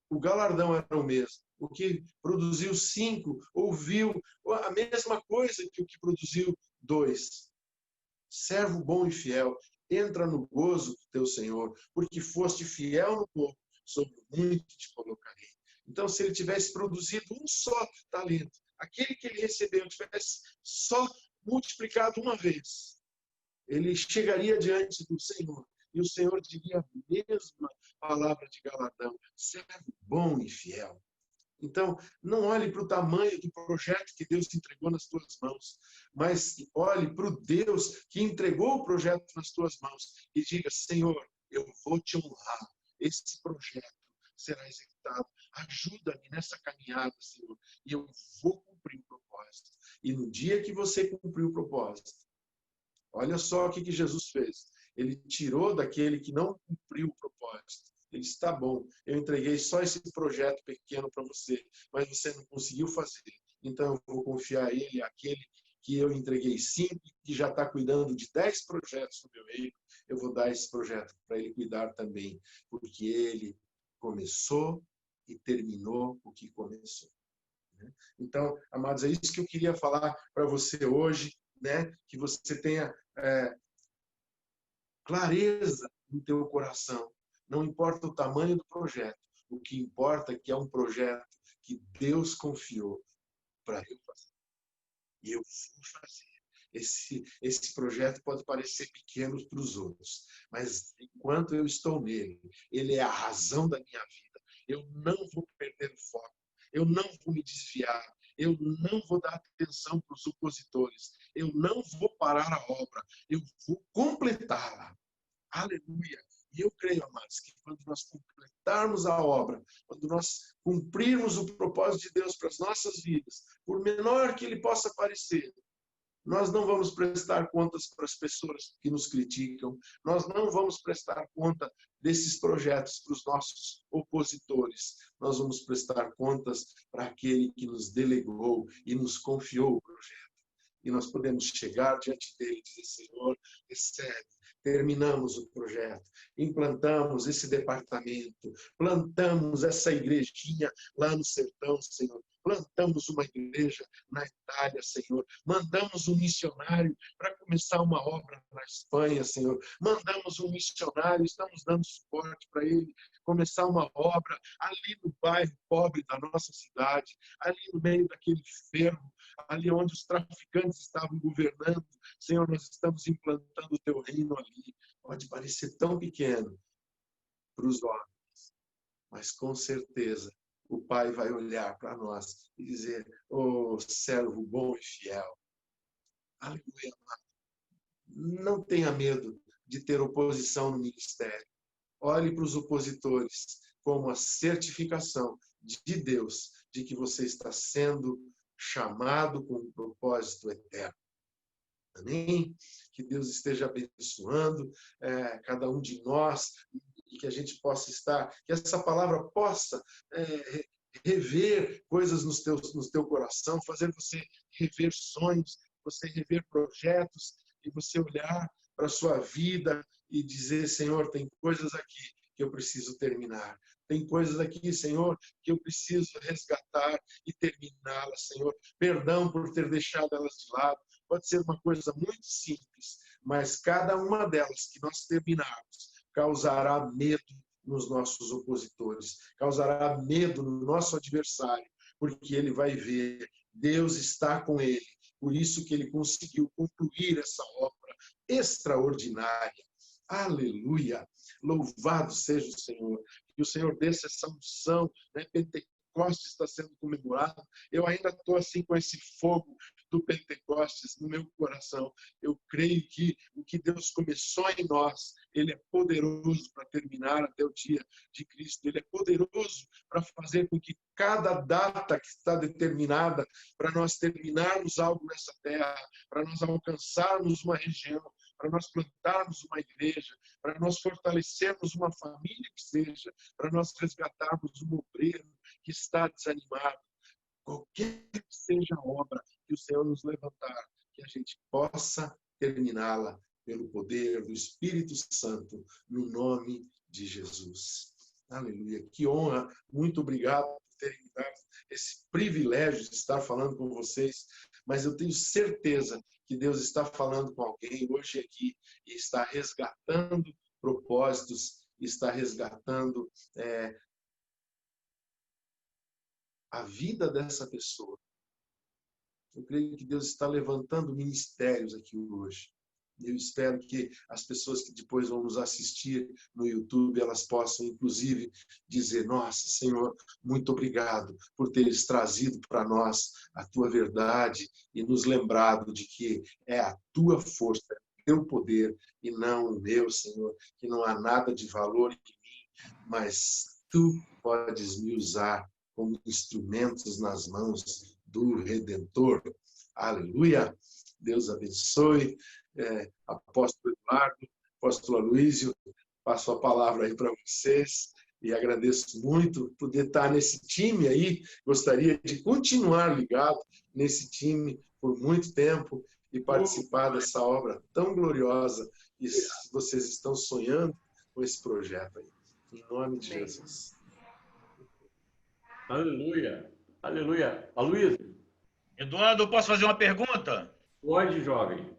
o galardão era o mesmo. O que produziu 5 ouviu a mesma coisa que o que produziu 2. Servo bom e fiel, entra no gozo do teu Senhor, porque foste fiel no pouco, sobre muito te colocarei. Então, se ele tivesse produzido um só talento, aquele que ele recebeu tivesse só multiplicado uma vez, ele chegaria diante do Senhor e o Senhor diria a mesma palavra de galardão: servo bom e fiel. Então, não olhe para o tamanho do projeto que Deus entregou nas tuas mãos, mas olhe para o Deus que entregou o projeto nas tuas mãos e diga: Senhor, eu vou te honrar. Esse projeto será executado. Ajuda-me nessa caminhada, Senhor, e eu vou cumprir o propósito. E no dia que você cumprir o propósito, olha só o que Jesus fez. Ele tirou daquele que não cumpriu o propósito. Ele disse: tá bom, eu entreguei só esse projeto pequeno para você, mas você não conseguiu fazer. Então eu vou confiar a ele, aquele que eu entreguei 5, que já está cuidando de 10 projetos no meu reino. Eu vou dar esse projeto para ele cuidar também, porque ele começou e terminou o que começou. Então, amados, é isso que eu queria falar para você hoje, né? Que você tenha clareza no teu coração. Não importa o tamanho do projeto, o que importa é que é um projeto que Deus confiou para eu fazer. E eu vou fazer. Esse projeto pode parecer pequeno para os outros, mas enquanto eu estou nele, ele é a razão da minha vida. Eu não vou perder o foco, eu não vou me desviar, eu não vou dar atenção para os opositores, eu não vou parar a obra, eu vou completá-la. Aleluia! E eu creio, amados, que quando nós completarmos a obra, quando nós cumprirmos o propósito de Deus para as nossas vidas, por menor que ele possa parecer, nós não vamos prestar contas para as pessoas que nos criticam, nós não vamos prestar conta desses projetos para os nossos opositores, nós vamos prestar contas para aquele que nos delegou e nos confiou o projeto. E nós podemos chegar diante dele e dizer: Senhor, recebe. Terminamos o projeto, implantamos esse departamento, plantamos essa igrejinha lá no sertão, Senhor. Plantamos uma igreja na Itália, Senhor. Mandamos um missionário para começar uma obra na Espanha, Senhor. Mandamos um missionário, estamos dando suporte para ele começar uma obra ali no bairro pobre da nossa cidade, ali no meio daquele ferro, ali onde os traficantes estavam governando. Senhor, nós estamos implantando o teu reino ali. Pode parecer tão pequeno para os homens, mas com certeza o Pai vai olhar para nós e dizer: oh, servo bom e fiel, Aleluia. Não tenha medo de ter oposição no ministério. Olhe para os opositores como a certificação de Deus de que você está sendo chamado com um propósito eterno. Amém? Que Deus esteja abençoando cada um de nós e que a gente possa estar, que essa palavra possa rever coisas no teu coração, fazer você rever sonhos, você rever projetos e você olhar para a sua vida e dizer, Senhor, tem coisas aqui que eu preciso terminar. Tem coisas aqui, Senhor, que eu preciso resgatar e terminá-las, Senhor. Perdão por ter deixado elas de lado. Pode ser uma coisa muito simples, mas cada uma delas que nós terminarmos causará medo nos nossos opositores, causará medo no nosso adversário, porque ele vai ver, Deus está com ele. Por isso que ele conseguiu concluir essa obra extraordinária. Aleluia! Louvado seja o Senhor. Que o Senhor desse essa unção, né? Pentecostes está sendo comemorado. Eu ainda estou assim com esse fogo do Pentecostes no meu coração. Eu creio que o que Deus começou em nós, Ele é poderoso para terminar até o dia de Cristo. Ele é poderoso para fazer com que cada data que está determinada para nós terminarmos algo nessa terra, para nós alcançarmos uma região, para nós plantarmos uma igreja, para nós fortalecermos uma família que seja, para nós resgatarmos um obreiro que está desanimado. Qualquer que seja a obra que o Senhor nos levantar, que a gente possa terminá-la pelo poder do Espírito Santo, no nome de Jesus. Aleluia. Que honra. Muito obrigado por terem me dado esse privilégio de estar falando com vocês, mas eu tenho certeza que Deus está falando com alguém hoje aqui e está resgatando propósitos, está resgatando a vida dessa pessoa. Eu creio que Deus está levantando ministérios aqui hoje. Eu espero que as pessoas que depois vão nos assistir no YouTube, elas possam, inclusive, dizer, nossa, Senhor, muito obrigado por teres trazido para nós a tua verdade e nos lembrado de que é a tua força, é o teu poder e não o meu, Senhor, que não há nada de valor em mim, mas tu podes me usar como instrumentos nas mãos do Redentor. Aleluia! Deus abençoe. Apóstolo Eduardo, apóstolo Aloísio, passo a palavra aí para vocês e agradeço muito poder estar nesse time aí. Gostaria de continuar ligado nesse time por muito tempo e participar dessa obra tão gloriosa que vocês estão sonhando com esse projeto aí. Em nome de Jesus. Aleluia. Aleluia. Aloísio. Eduardo, eu posso fazer uma pergunta? Pode, jovem.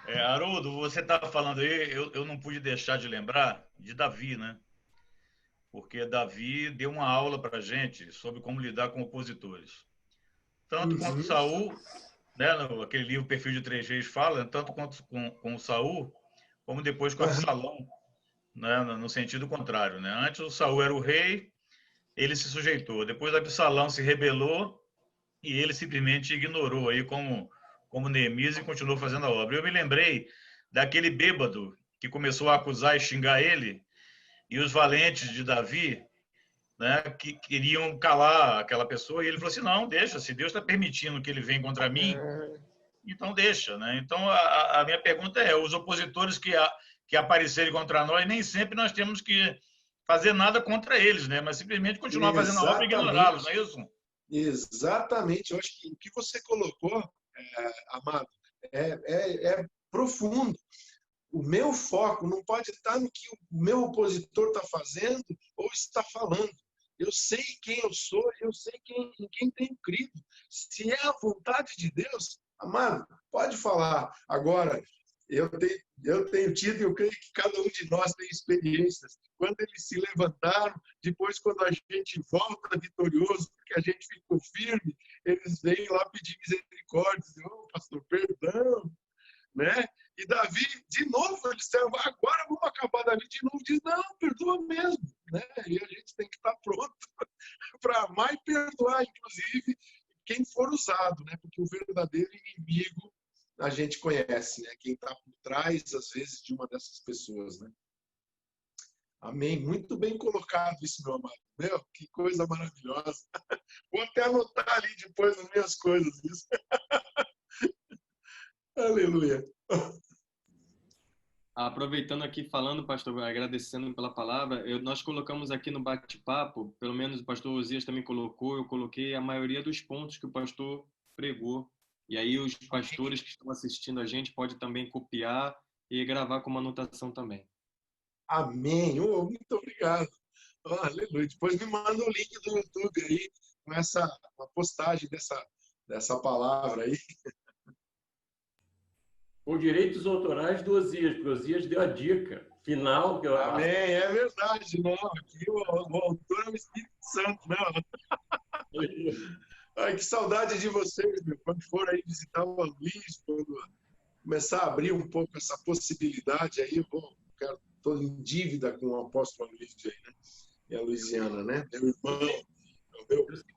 Haroldo, você estava falando aí, eu não pude deixar de lembrar de Davi, né? Porque Davi deu uma aula para a gente sobre como lidar com opositores. Tanto quanto Saul, né, aquele livro Perfil de Três Reis fala, tanto quanto com o Saul, como depois com Absalão, né, no sentido contrário, né? Antes o Saul era o rei, ele se sujeitou. Depois Absalão se rebelou e ele simplesmente ignorou aí como Neemias e continuou fazendo a obra. Eu me lembrei daquele bêbado que começou a acusar e xingar ele, e os valentes de Davi, né, que queriam calar aquela pessoa, e ele falou assim, não, deixa, se Deus está permitindo que ele venha contra mim, então deixa. Né? Então, a minha pergunta é, os opositores que aparecerem contra nós, nem sempre nós temos que fazer nada contra eles, né? Mas simplesmente continuar fazendo a obra e ignorá-los, não é isso? Exatamente. Eu acho que o que você colocou, amado, é profundo. O meu foco não pode estar no que o meu opositor está fazendo ou está falando. Eu sei quem eu sou, eu sei em quem tenho crido. Se é a vontade de Deus, amado, pode falar. Agora, eu tenho tido e eu creio que cada um de nós tem experiências. Quando eles se levantaram, depois quando a gente volta vitorioso, porque a gente ficou firme, eles vêm lá pedir misericórdia, dizem, pastor, perdão, né? E Davi, de novo, eles disseram, agora vamos acabar. Davi de novo diz, não, perdoa mesmo, né? E a gente tem que estar pronto para amar e perdoar, inclusive, quem for usado, né? Porque o verdadeiro inimigo a gente conhece, né? Quem está por trás, às vezes, de uma dessas pessoas, né? Amém. Muito bem colocado isso, meu amado. Meu, que coisa maravilhosa. Vou até anotar ali depois nas minhas coisas isso. Aleluia. Aproveitando aqui, falando, pastor, agradecendo pela palavra, nós colocamos aqui no bate-papo, pelo menos o pastor Osias também colocou, eu coloquei a maioria dos pontos que o pastor pregou. E aí os pastores que estão assistindo a gente podem também copiar e gravar como anotação também. Amém. Oh, muito obrigado. Oh, aleluia. Depois me manda o link do YouTube aí, com uma postagem dessa palavra aí. Com direitos autorais do Osias, porque o Osias deu a dica final. Que eu... Amém, é verdade. Não, aqui o autor é o Espírito Santo. Não. Ai, que saudade de vocês, meu. Quando for aí visitar o Luiz, quando começar a abrir um pouco essa possibilidade aí, estou em dívida com o apóstolo Luiz aí, né? E a Luiziana, né? Meu irmão,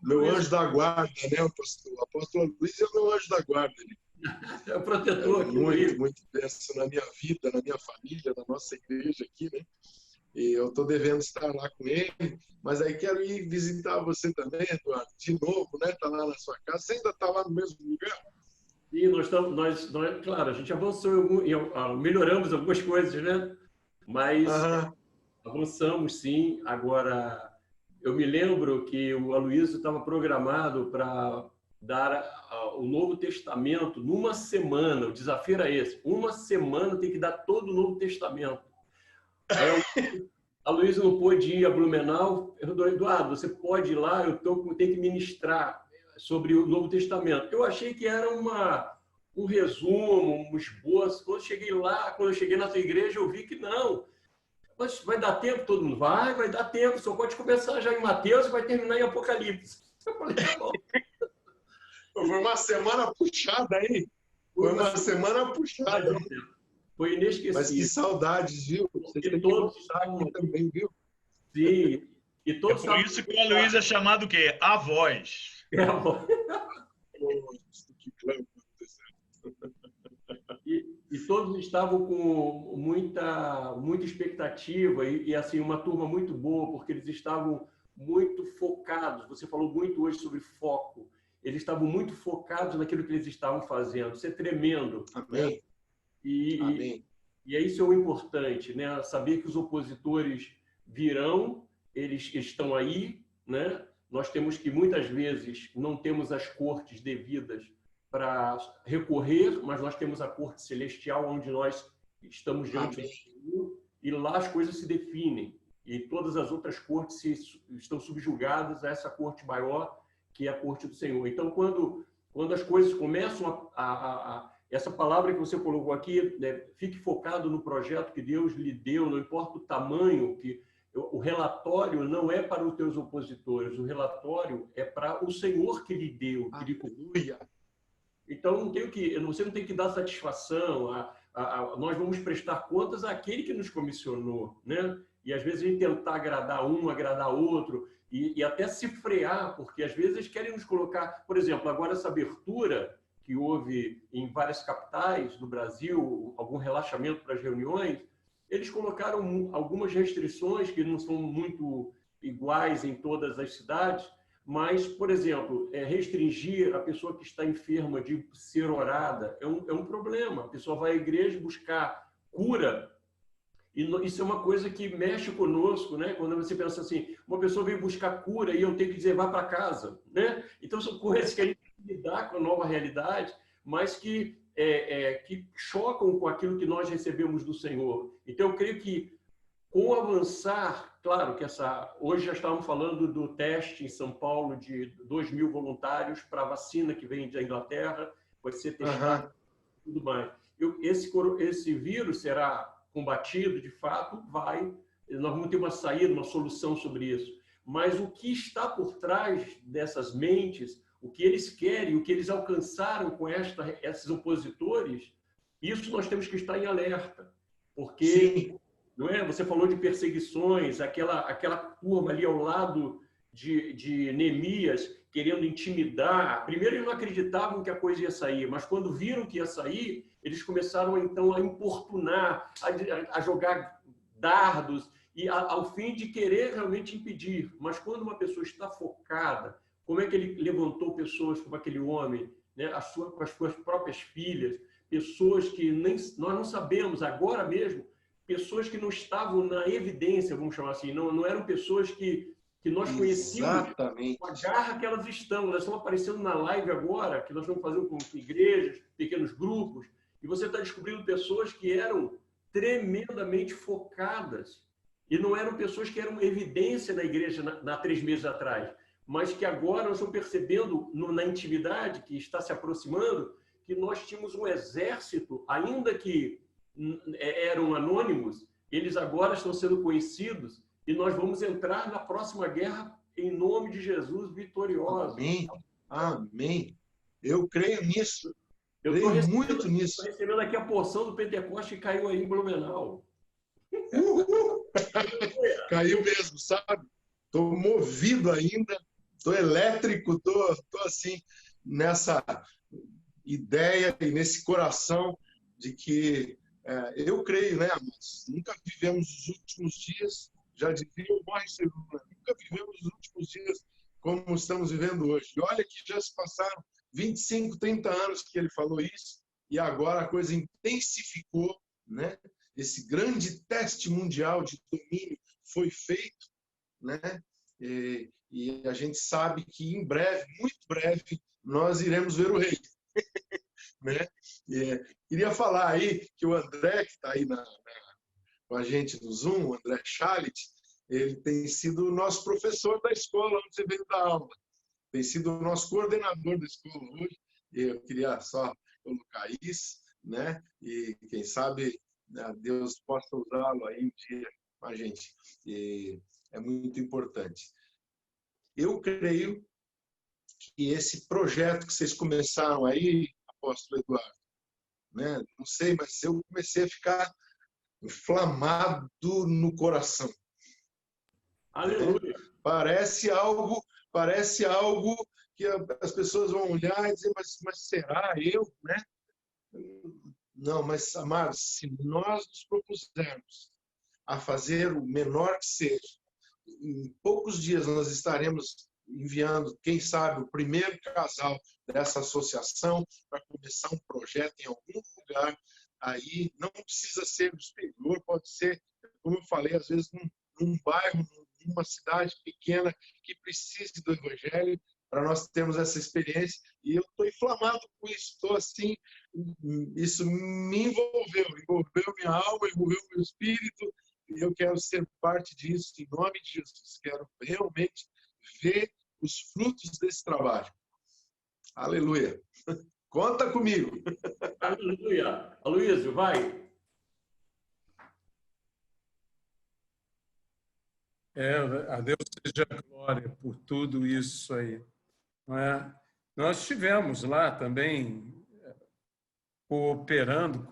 meu anjo da guarda, né? O apóstolo Luiz é o meu anjo da guarda. É o protetor. Muito bênção na minha vida, na minha família, na nossa igreja aqui, né? E eu estou devendo estar lá com ele, mas aí quero ir visitar você também, Eduardo, de novo, né? Tá lá na sua casa. Você ainda está lá no mesmo lugar? Sim, claro, a gente avançou, melhoramos algumas coisas, né? Mas avançamos, sim. Agora, eu me lembro que o Aloysio estava programado para dar o Novo Testamento numa semana. O desafio era esse. Uma semana tem que dar todo o Novo Testamento. A Aloysio não pôde ir a Blumenau. Eu falei, Eduardo, você pode ir lá? Eu tenho que ministrar sobre o Novo Testamento. Eu achei que era um resumo, um esboço. Quando eu cheguei na sua igreja, eu vi que não. Mas vai dar tempo? Todo mundo vai dar tempo. Só pode começar já em Mateus e vai terminar em Apocalipse. Eu falei, tá bom. Foi uma semana puxada aí. Foi uma semana puxada. Foi inesquecível. Mas que saudades, viu? Vocês têm que voltar aqui também, viu? Sim. E todos por isso que o Aloysio é chamado o quê? A Voz. É a voz. E todos estavam com muita expectativa e assim, uma turma muito boa, porque eles estavam muito focados. Você falou muito hoje sobre foco. Eles estavam muito focados naquilo que eles estavam fazendo. Isso é tremendo. Amém. Né? Amém. E isso é o importante, né? Saber que os opositores virão, eles estão aí, né? Nós temos que, muitas vezes, não temos as cortes devidas para recorrer, mas nós temos a corte celestial, onde nós estamos diante do Senhor, e lá as coisas se definem. E todas as outras cortes estão subjugadas a essa corte maior, que é a corte do Senhor. Então, quando as coisas começam essa palavra que você colocou aqui, né, fique focado no projeto que Deus lhe deu, não importa o tamanho, que o relatório não é para os teus opositores, o relatório é para o Senhor que lhe deu. Aleluia. Então, você não tem que dar satisfação, nós vamos prestar contas àquele que nos comissionou, né? E às vezes a gente tentar agradar um, agradar outro, e até se frear, porque às vezes eles querem nos colocar, por exemplo, agora essa abertura que houve em várias capitais do Brasil, algum relaxamento para as reuniões, eles colocaram algumas restrições que não são muito iguais em todas as cidades, mas, por exemplo, restringir a pessoa que está enferma de ser orada é um problema. A pessoa vai à igreja buscar cura, e isso é uma coisa que mexe conosco, né? Quando você pensa assim, uma pessoa veio buscar cura e eu tenho que dizer, vá para casa, né? Então, são coisas que a gente tem que lidar com a nova realidade, mas que chocam com aquilo que nós recebemos do Senhor. Então, eu creio que, com o avançar, claro que hoje já estávamos falando do teste em São Paulo de 2.000 voluntários para a vacina que vem da Inglaterra, vai ser testado, tudo mais. Esse vírus será combatido, de fato, nós vamos ter uma saída, uma solução sobre isso. Mas o que está por trás dessas mentes, o que eles querem, o que eles alcançaram com esses opositores, isso nós temos que estar em alerta. Porque, sim, não é? Você falou de perseguições, aquela turma ali ao lado de Neemias, querendo intimidar. Primeiro, eles não acreditavam que a coisa ia sair, mas quando viram que ia sair, eles começaram, então, a importunar, a jogar dardos, e ao fim de querer realmente impedir. Mas quando uma pessoa está focada, como é que ele levantou pessoas como aquele homem, né, com as suas próprias filhas, pessoas que nós não sabemos agora mesmo, pessoas que não estavam na evidência, vamos chamar assim, não eram pessoas que nós conhecíamos. Exatamente. Com a garra que elas estão aparecendo na live agora, que nós vamos fazer com igrejas, pequenos grupos, e você está descobrindo pessoas que eram tremendamente focadas, e não eram pessoas que eram evidência na igreja há 3 meses atrás, mas que agora nós estamos percebendo na intimidade que está se aproximando, que nós tínhamos um exército, ainda que eram anônimos, eles agora estão sendo conhecidos, e nós vamos entrar na próxima guerra em nome de Jesus vitorioso. Amém. Amém. Eu creio nisso. Eu creio muito nisso. Estou recebendo aqui a porção do Pentecoste que caiu aí em Blumenau. Caiu mesmo, sabe? Estou movido ainda, estou elétrico, estou assim, nessa ideia e nesse coração de que eu creio, né, amados? Nunca vivemos os últimos dias, já dizia o Morre Celula, nunca vivemos os últimos dias como estamos vivendo hoje. E olha que já se passaram 25, 30 anos que ele falou isso, e agora a coisa intensificou, né? Esse grande teste mundial de domínio foi feito, né? E a gente sabe que em breve, muito breve, nós iremos ver o rei. Né? Queria falar aí que o André, que está aí com a gente no Zoom, o André Chalit, ele tem sido o nosso professor da escola onde você veio dar aula. Tem sido o nosso coordenador da escola hoje. Eu queria só colocar isso, né? E quem sabe Deus possa usá-lo aí um dia com a gente. E é muito importante. Eu creio que esse projeto que vocês começaram aí, apóstolo Eduardo, né? Não sei, mas eu comecei a ficar inflamado no coração. Aleluia! Parece algo que as pessoas vão olhar e dizer, mas será eu, né? Não, mas, amados, se nós nos propusermos a fazer o menor que seja, em poucos dias nós estaremos enviando, quem sabe, o primeiro casal dessa associação para começar um projeto em algum lugar. Aí não precisa ser do exterior, pode ser, como eu falei, às vezes num bairro, numa cidade pequena que precise do evangelho, para nós termos essa experiência. E eu estou inflamado com isso, estou assim, isso me envolveu minha alma, envolveu meu espírito, e eu quero ser parte disso em nome de Jesus. Quero realmente ver os frutos desse trabalho. Aleluia. Conta comigo. Aleluia. Aloysio, vai. A Deus seja a glória por tudo isso aí. Não é? Nós estivemos lá também cooperando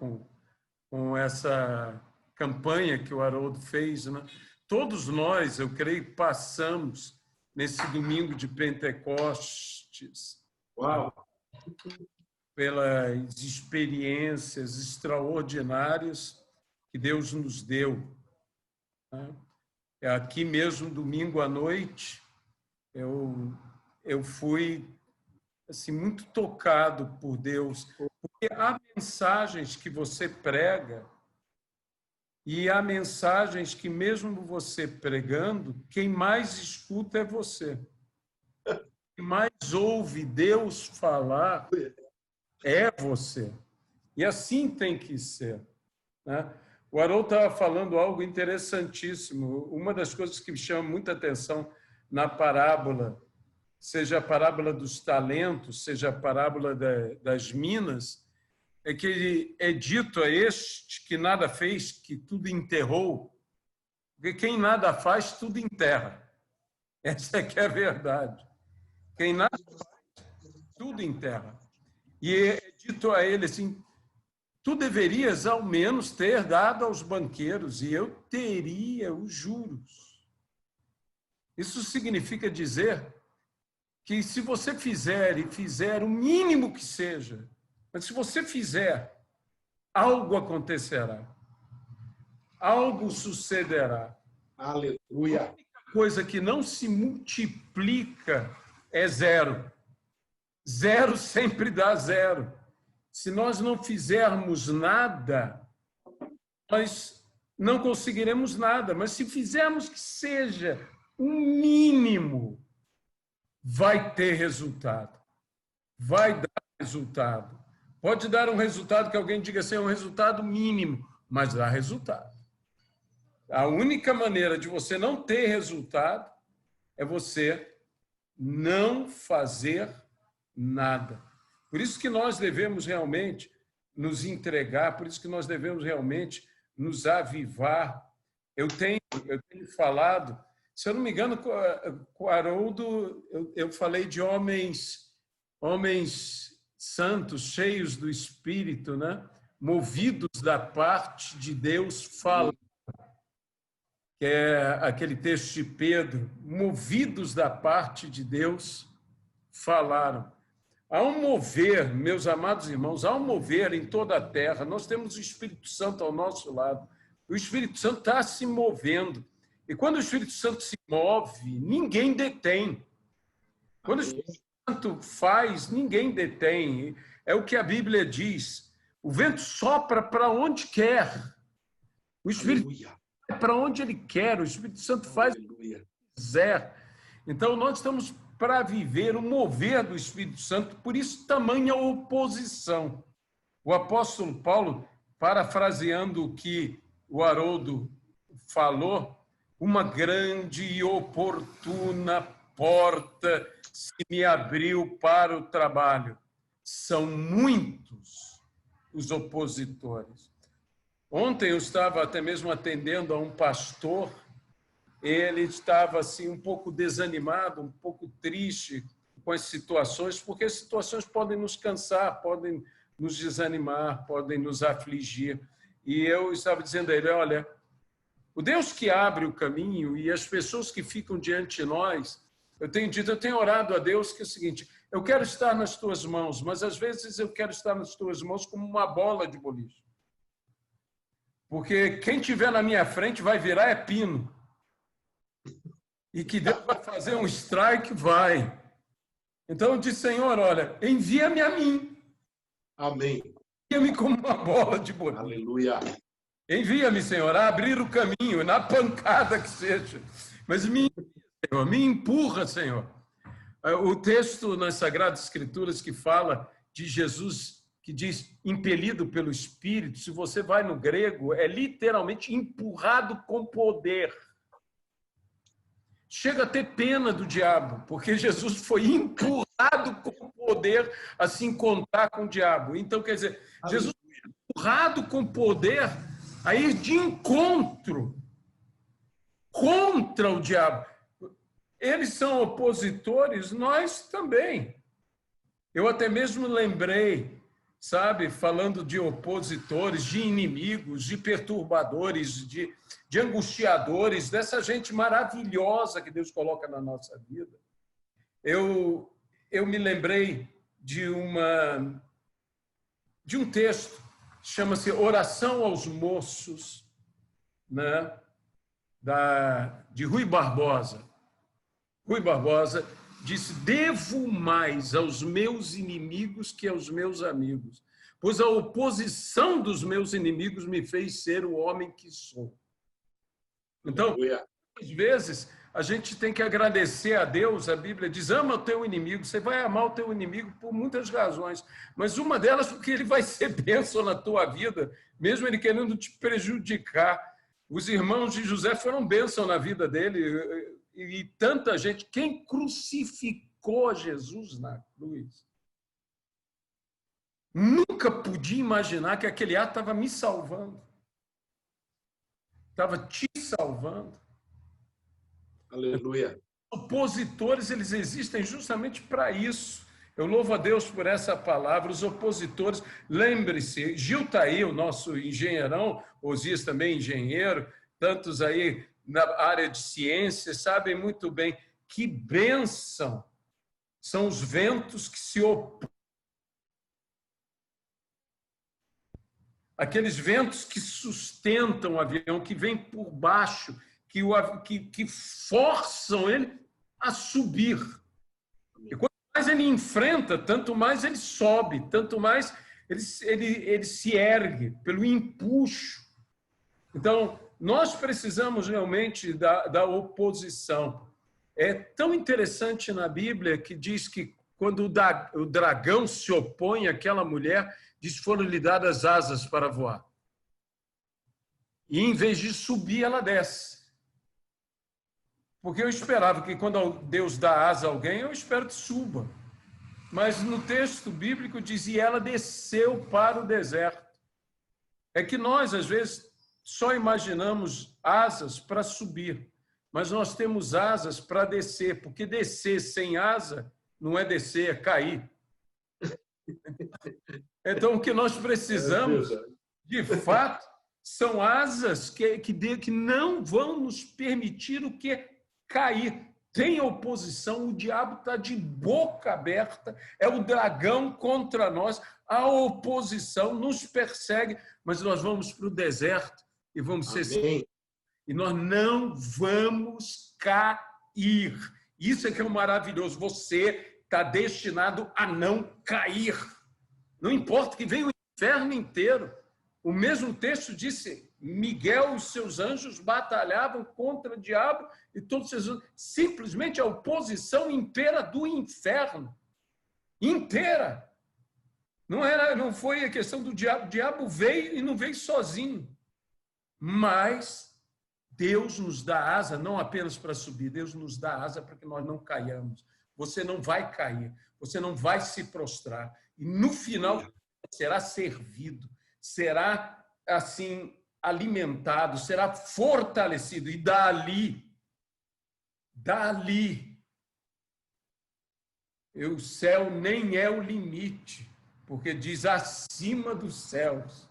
com essa campanha que o Haroldo fez. Né? Todos nós, eu creio, passamos nesse domingo de Pentecostes. Uau! Pelas experiências extraordinárias que Deus nos deu. Aqui mesmo, domingo à noite, eu fui assim, muito tocado por Deus, porque há mensagens que você prega e há mensagens que, mesmo você pregando, quem mais escuta é você. Quem mais ouve Deus falar é você. E assim tem que ser. Né? O Haroldo estava falando algo interessantíssimo. Uma das coisas que me chama muita atenção na parábola, seja a parábola dos talentos, seja a parábola das minas, é que é dito a este que nada fez, que tudo enterrou, porque quem nada faz, tudo enterra. Essa é que é a verdade. Quem nada faz, tudo enterra. E é dito a ele assim, tu deverias ao menos ter dado aos banqueiros e eu teria os juros. Isso significa dizer que se você fizer e fizer o mínimo que seja, mas se você fizer, algo acontecerá. Algo sucederá. Aleluia. A única coisa que não se multiplica é zero. Zero sempre dá zero. Se nós não fizermos nada, nós não conseguiremos nada. Mas se fizermos que seja o mínimo, vai ter resultado. Vai dar resultado. Pode dar um resultado que alguém diga assim, é um resultado mínimo, mas dá resultado. A única maneira de você não ter resultado é você não fazer nada. Por isso que nós devemos realmente nos entregar, por isso que nós devemos realmente nos avivar. Eu tenho falado, se eu não me engano, com o Haroldo, eu falei de homens santos, cheios do Espírito, né? Movidos da parte de Deus, falam. Que é aquele texto de Pedro, movidos da parte de Deus, falaram. Há um mover, meus amados irmãos, há um mover em toda a terra. Nós temos o Espírito Santo ao nosso lado. O Espírito Santo está se movendo. E quando o Espírito Santo se move, ninguém detém. Quando o Espírito Santo faz, ninguém detém. É o que a Bíblia diz. O vento sopra para onde quer. O Espírito é para onde ele quer. O Espírito Santo faz o que quiser. Então, nós estamos para viver o mover do Espírito Santo, por isso tamanha oposição. O apóstolo Paulo, parafraseando o que o Haroldo falou, uma grande e oportuna porta se me abriu para o trabalho. São muitos os opositores. Ontem eu estava até mesmo atendendo a um pastor. Ele estava assim um pouco desanimado, um pouco triste com as situações, porque as situações podem nos cansar, podem nos desanimar, podem nos afligir. E eu estava dizendo a ele, olha, o Deus que abre o caminho e as pessoas que ficam diante de nós, eu tenho orado a Deus que é o seguinte, eu quero estar nas tuas mãos, mas às vezes eu quero estar nas tuas mãos como uma bola de boliche. Porque quem estiver na minha frente vai virar pino. E que Deus vai fazer um strike, vai. Então eu disse, Senhor, olha, envia-me a mim. Amém. Envia-me como uma bola de boliche. Aleluia. Envia-me, Senhor, a abrir o caminho, na pancada que seja. Mas me empurra, Senhor. O texto nas Sagradas Escrituras que fala de Jesus, que diz impelido pelo Espírito, se você vai no grego, é literalmente empurrado com poder. Chega a ter pena do diabo, porque Jesus foi empurrado com poder a se encontrar com o diabo. Então, quer dizer, Jesus foi empurrado com poder a ir de encontro contra o diabo. Eles são opositores, nós também. Eu até mesmo lembrei, sabe, falando de opositores, de inimigos, de perturbadores, de angustiadores, dessa gente maravilhosa que Deus coloca na nossa vida. Eu me lembrei de um texto, chama-se Oração aos Moços, né, de Rui Barbosa. Rui Barbosa disse, devo mais aos meus inimigos que aos meus amigos, pois a oposição dos meus inimigos me fez ser o homem que sou. Então, às vezes, a gente tem que agradecer a Deus. A Bíblia diz, ama o teu inimigo. Você vai amar o teu inimigo por muitas razões, mas uma delas porque ele vai ser bênção na tua vida, mesmo ele querendo te prejudicar. Os irmãos de José foram bênção na vida dele, e tanta gente. Quem crucificou Jesus na cruz nunca podia imaginar que aquele ato estava me salvando. Estava te salvando. Aleluia. Os opositores, eles existem justamente para isso. Eu louvo a Deus por essa palavra. Os opositores, lembre-se, Gil está aí, o nosso engenheirão, Osias também engenheiro, tantos aí na área de ciências, sabem muito bem que bênção São os ventos que se opõem. Aqueles ventos que sustentam o avião, que vêm por baixo, que forçam ele a subir. E quanto mais ele enfrenta, tanto mais ele sobe, tanto mais ele se ergue pelo empuxo. Então, nós precisamos realmente da oposição. É tão interessante na Bíblia que diz que quando o dragão se opõe àquela mulher, diz que foram lhe dadas asas para voar. E em vez de subir, ela desce. Porque eu esperava que quando Deus dá asa a alguém, eu espero que suba. Mas no texto bíblico dizia, ela desceu para o deserto. É que nós, às vezes, só imaginamos asas para subir, mas nós temos asas para descer, porque descer sem asa não é descer, é cair. Então, o que nós precisamos, de fato, são asas que não vão nos permitir o que? Cair. Tem oposição, o diabo está de boca aberta, é o dragão contra nós, a oposição nos persegue, mas nós vamos para o deserto e vamos ser... E nós não vamos cair. Isso é que é o maravilhoso. Você está destinado a não cair. Não importa que venha o inferno inteiro. O mesmo texto disse, Miguel e os seus anjos batalhavam contra o diabo e todos os seus anjos. Simplesmente a oposição inteira do inferno. Inteira. Não foi a questão do diabo. O diabo veio e não veio sozinho. Mas Deus nos dá asa não apenas para subir, Deus nos dá asa para que nós não caiamos. Você não vai cair, você não vai se prostrar. E no final será servido, será assim alimentado, será fortalecido. E dali, o céu nem é o limite, porque diz acima dos céus.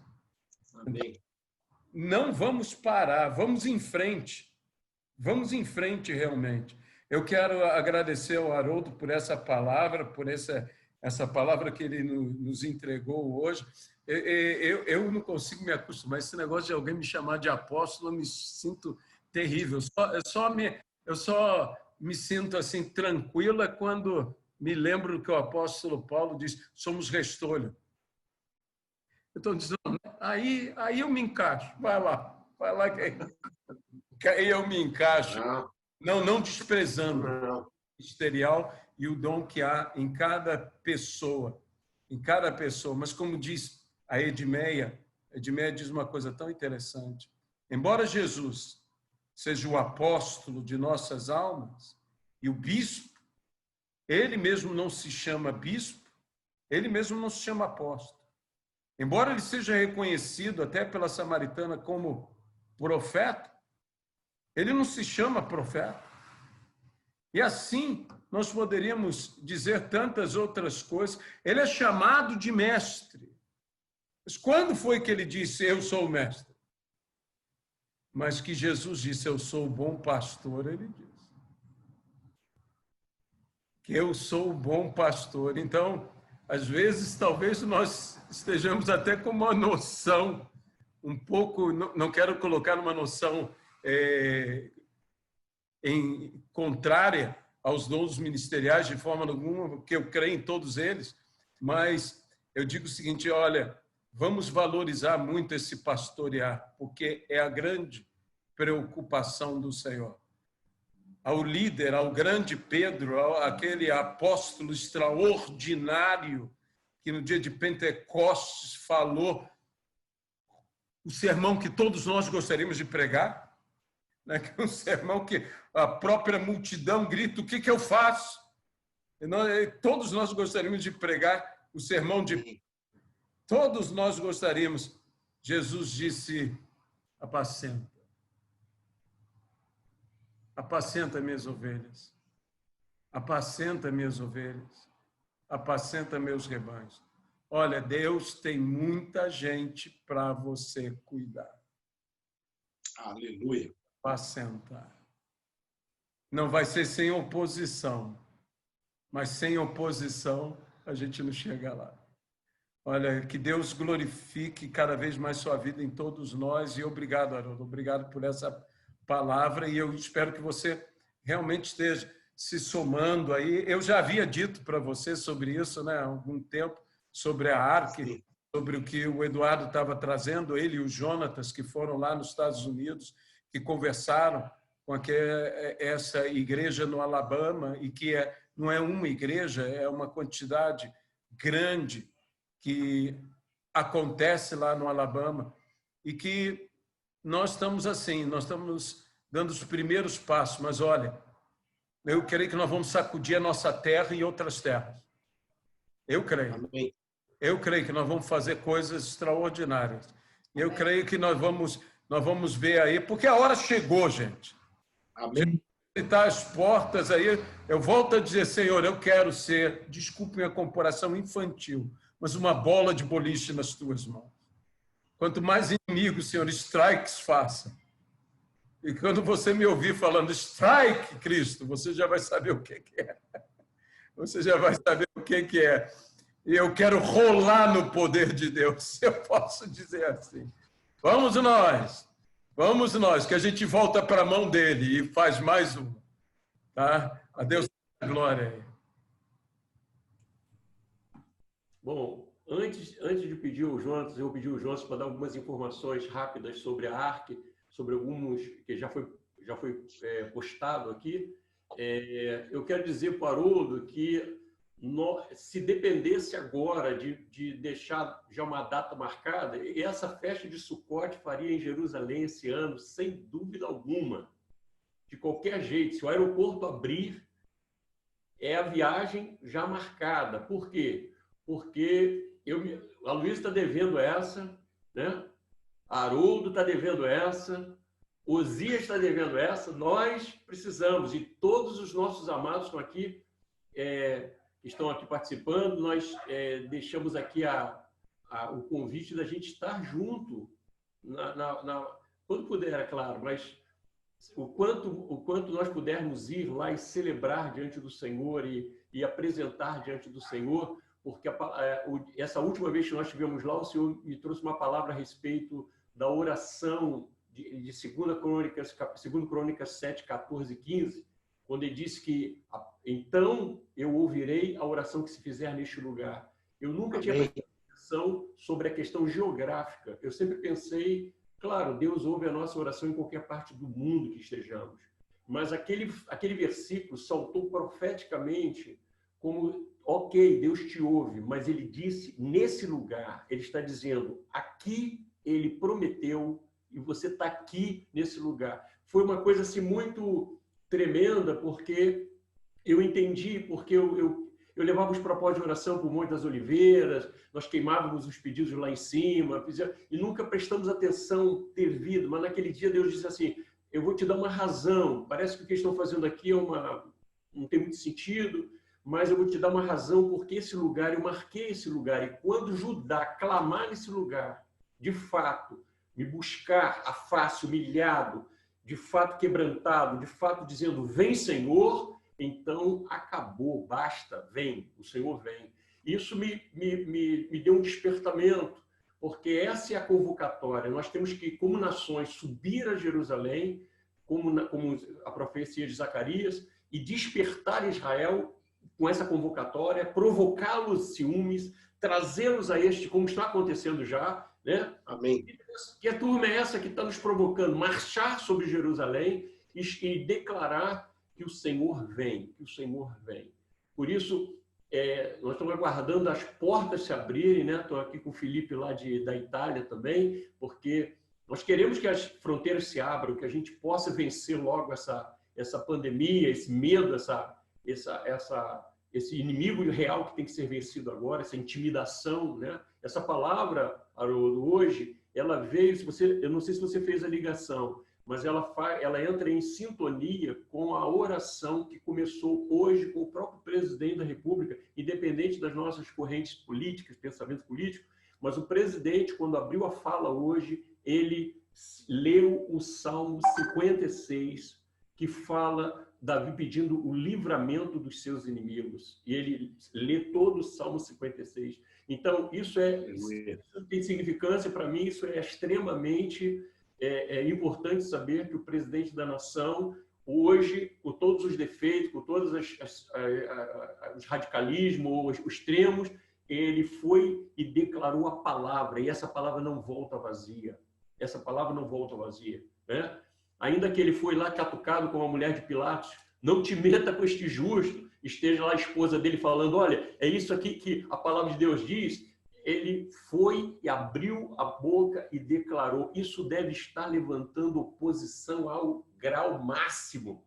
Amém. Não vamos parar, vamos em frente realmente. Eu quero agradecer ao Haroldo por essa palavra, por essa palavra que ele nos entregou hoje. Eu não consigo me acostumar, esse negócio de alguém me chamar de apóstolo, eu me sinto terrível. Eu só me sinto assim tranquila quando me lembro do que o apóstolo Paulo diz, somos restolho. Eu estou dizendo, aí eu me encaixo, vai lá que aí eu me encaixo, não desprezando o ministerial e o dom que há em cada pessoa, mas como diz a Edmeia diz uma coisa tão interessante, embora Jesus seja o apóstolo de nossas almas e o bispo, ele mesmo não se chama bispo, ele mesmo não se chama apóstolo. Embora ele seja reconhecido até pela samaritana como profeta, ele não se chama profeta. E assim, nós poderíamos dizer tantas outras coisas. Ele é chamado de mestre. Mas quando foi que ele disse, eu sou o mestre? Mas que Jesus disse, eu sou o bom pastor, ele disse. Que eu sou o bom pastor. Então, às vezes, talvez nós estejamos até com uma noção um pouco, não quero colocar uma noção contrária aos dons ministeriais de forma alguma, porque eu creio em todos eles, mas eu digo o seguinte, olha, vamos valorizar muito esse pastorear, porque é a grande preocupação do Senhor. Ao líder, ao grande Pedro, aquele apóstolo extraordinário que no dia de Pentecostes falou o sermão que todos nós gostaríamos de pregar, né? Que é um sermão que a própria multidão grita, o que eu faço? Todos nós gostaríamos de pregar o sermão de... Todos nós gostaríamos. Jesus disse, apacenta. Apacenta minhas ovelhas, apacenta minhas ovelhas, apacenta meus rebanhos. Olha, Deus tem muita gente para você cuidar. Aleluia. Apacentar. Não vai ser sem oposição, mas sem oposição a gente não chega lá. Olha, que Deus glorifique cada vez mais sua vida em todos nós e obrigado, Haroldo, obrigado por essa palavra e eu espero que você realmente esteja se somando aí. Eu já havia dito para você sobre isso, né, há algum tempo, sobre a ARC, sobre o que o Eduardo estava trazendo, ele e o Jonatas, que foram lá nos Estados Unidos, que conversaram com essa igreja no Alabama, e que não é uma igreja, é uma quantidade grande que acontece lá no Alabama, e que nós estamos assim, nós estamos dando os primeiros passos, mas olha, eu creio que nós vamos sacudir a nossa terra e outras terras. Eu creio. Amém. Eu creio que nós vamos fazer coisas extraordinárias. Eu creio que nós vamos ver aí, porque a hora chegou, gente. Amém. Está às portas aí. Eu volto a dizer, Senhor, eu quero ser, desculpe a comparação infantil, mas uma bola de boliche nas tuas mãos. Quanto mais inimigos, Senhor, strikes faça. E quando você me ouvir falando strike, Cristo, você já vai saber o que é. Você já vai saber o que é. E eu quero rolar no poder de Deus, se eu posso dizer assim. Vamos nós, que a gente volta para a mão dele e faz mais um. Tá? A Deus a glória aí. Bom, antes de pedir ao Jonas, eu pedi ao Jonas para dar algumas informações rápidas sobre a ARC, sobre alguns que já foi postado aqui. Eu quero dizer para o Haroldo que se dependesse agora de deixar já uma data marcada, essa festa de Sucote faria em Jerusalém esse ano, sem dúvida alguma. De qualquer jeito, se o aeroporto abrir, é a viagem já marcada. Por quê? Porque a Luísa está devendo essa, né? A Haroldo está devendo essa, Osias está devendo essa, nós precisamos, e todos os nossos amados estão aqui participando, nós deixamos aqui o convite da gente estar junto, quando puder, é claro, mas o quanto nós pudermos ir lá e celebrar diante do Senhor e apresentar diante do Senhor, porque essa última vez que nós estivemos lá, o Senhor me trouxe uma palavra a respeito da oração de 2 Crônicas 7, 14 e 15, quando ele disse que então eu ouvirei a oração que se fizer neste lugar. Eu nunca tinha prestado atenção sobre a questão geográfica. Eu sempre pensei, claro, Deus ouve a nossa oração em qualquer parte do mundo que estejamos. Mas aquele versículo saltou profeticamente como, ok, Deus te ouve, mas ele disse, nesse lugar, ele está dizendo, aqui ele prometeu e você está aqui nesse lugar. Foi uma coisa assim muito tremenda, porque eu entendi, porque eu levava os propósitos de oração para o Monte das Oliveiras, nós queimávamos os pedidos lá em cima, e nunca prestamos atenção devida, mas naquele dia Deus disse assim, eu vou te dar uma razão, parece que o que estão fazendo aqui não tem muito sentido, mas eu vou te dar uma razão porque esse lugar, eu marquei esse lugar, e quando Judá clamar nesse lugar, de fato, me buscar a face, humilhado, de fato quebrantado, de fato dizendo, vem Senhor, então acabou, basta, vem, o Senhor vem. Isso me deu um despertamento, porque essa é a convocatória. Nós temos que, como nações, subir a Jerusalém, como a profecia de Zacarias, e despertar Israel com essa convocatória, provocá-los ciúmes, trazê-los a como está acontecendo já, né? Amém. Que a turma é essa que está nos provocando? Marchar sobre Jerusalém e declarar que o Senhor vem, que o Senhor vem. Por isso, nós estamos aguardando as portas se abrirem, né? Estou aqui com o Felipe lá da Itália também, porque nós queremos que as fronteiras se abram, que a gente possa vencer logo essa pandemia, esse medo, esse inimigo real que tem que ser vencido agora, essa intimidação, né? Essa palavra, Haroldo, hoje, ela veio, eu não sei se você fez a ligação, mas ela entra em sintonia com a oração que começou hoje com o próprio presidente da República, independente das nossas correntes políticas, pensamento político, mas o presidente, quando abriu a fala hoje, ele leu o Salmo 56, que fala Davi pedindo o livramento dos seus inimigos. E ele lê todo o Salmo 56. Então, isso tem significância para mim, isso é extremamente importante saber que o presidente da nação, hoje, com todos os defeitos, com todos os radicalismos, os extremos, ele foi e declarou a palavra, e essa palavra não volta vazia. Essa palavra não volta vazia, né? Ainda que ele foi lá catucado com a mulher de Pilatos, não te meta com este justo, esteja lá a esposa dele falando, olha, é isso aqui que a palavra de Deus diz. Ele foi e abriu a boca e declarou. Isso deve estar levantando oposição ao grau máximo.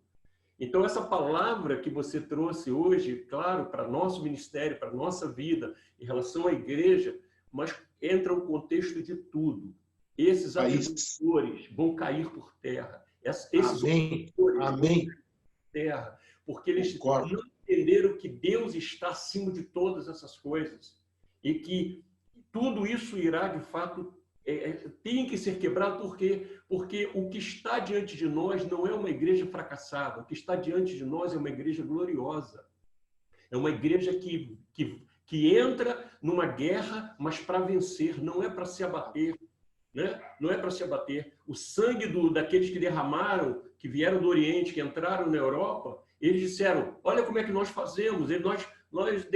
Então, essa palavra que você trouxe hoje, claro, para nosso ministério, para nossa vida, em relação à igreja, mas entra o contexto de tudo. Esses agricultores vão cair por terra. Esses Amém. vão Amém. cair por terra, porque eles Concordo. não entenderam que Deus está acima de todas essas coisas e que tudo isso irá, de fato, tem que ser quebrado. Por quê? Porque o que está diante de nós não é uma igreja fracassada. O que está diante de nós é uma igreja gloriosa. É uma igreja que entra numa guerra, mas para vencer, não é para se abater. Né? Não é para se abater. O sangue daqueles que derramaram, que vieram do Oriente, que entraram na Europa, eles disseram, olha como é que nós fazemos, nós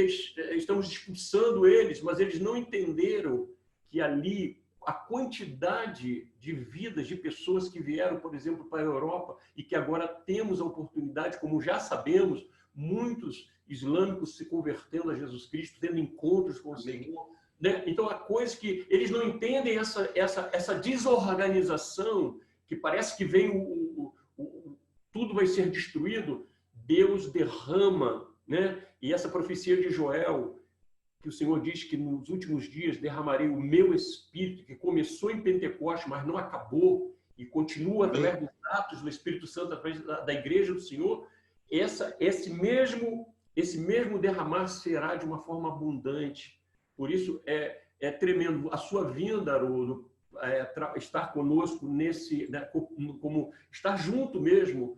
estamos expulsando eles, mas eles não entenderam que ali a quantidade de vidas de pessoas que vieram, por exemplo, para a Europa e que agora temos a oportunidade, como já sabemos, muitos islâmicos se convertendo a Jesus Cristo, tendo encontros com o Senhor. Né? Então, há coisas que eles não entendem, essa desorganização, que parece que vem tudo vai ser destruído. Deus derrama, né? E essa profecia de Joel, que o Senhor diz que nos últimos dias derramarei o meu Espírito, que começou em Pentecostes, mas não acabou, e continua através dos atos do Espírito Santo, através da igreja do Senhor. Esse mesmo derramar será de uma forma abundante. Por isso, é tremendo. A sua vinda, Haroldo, estar conosco nesse, né, como estar junto mesmo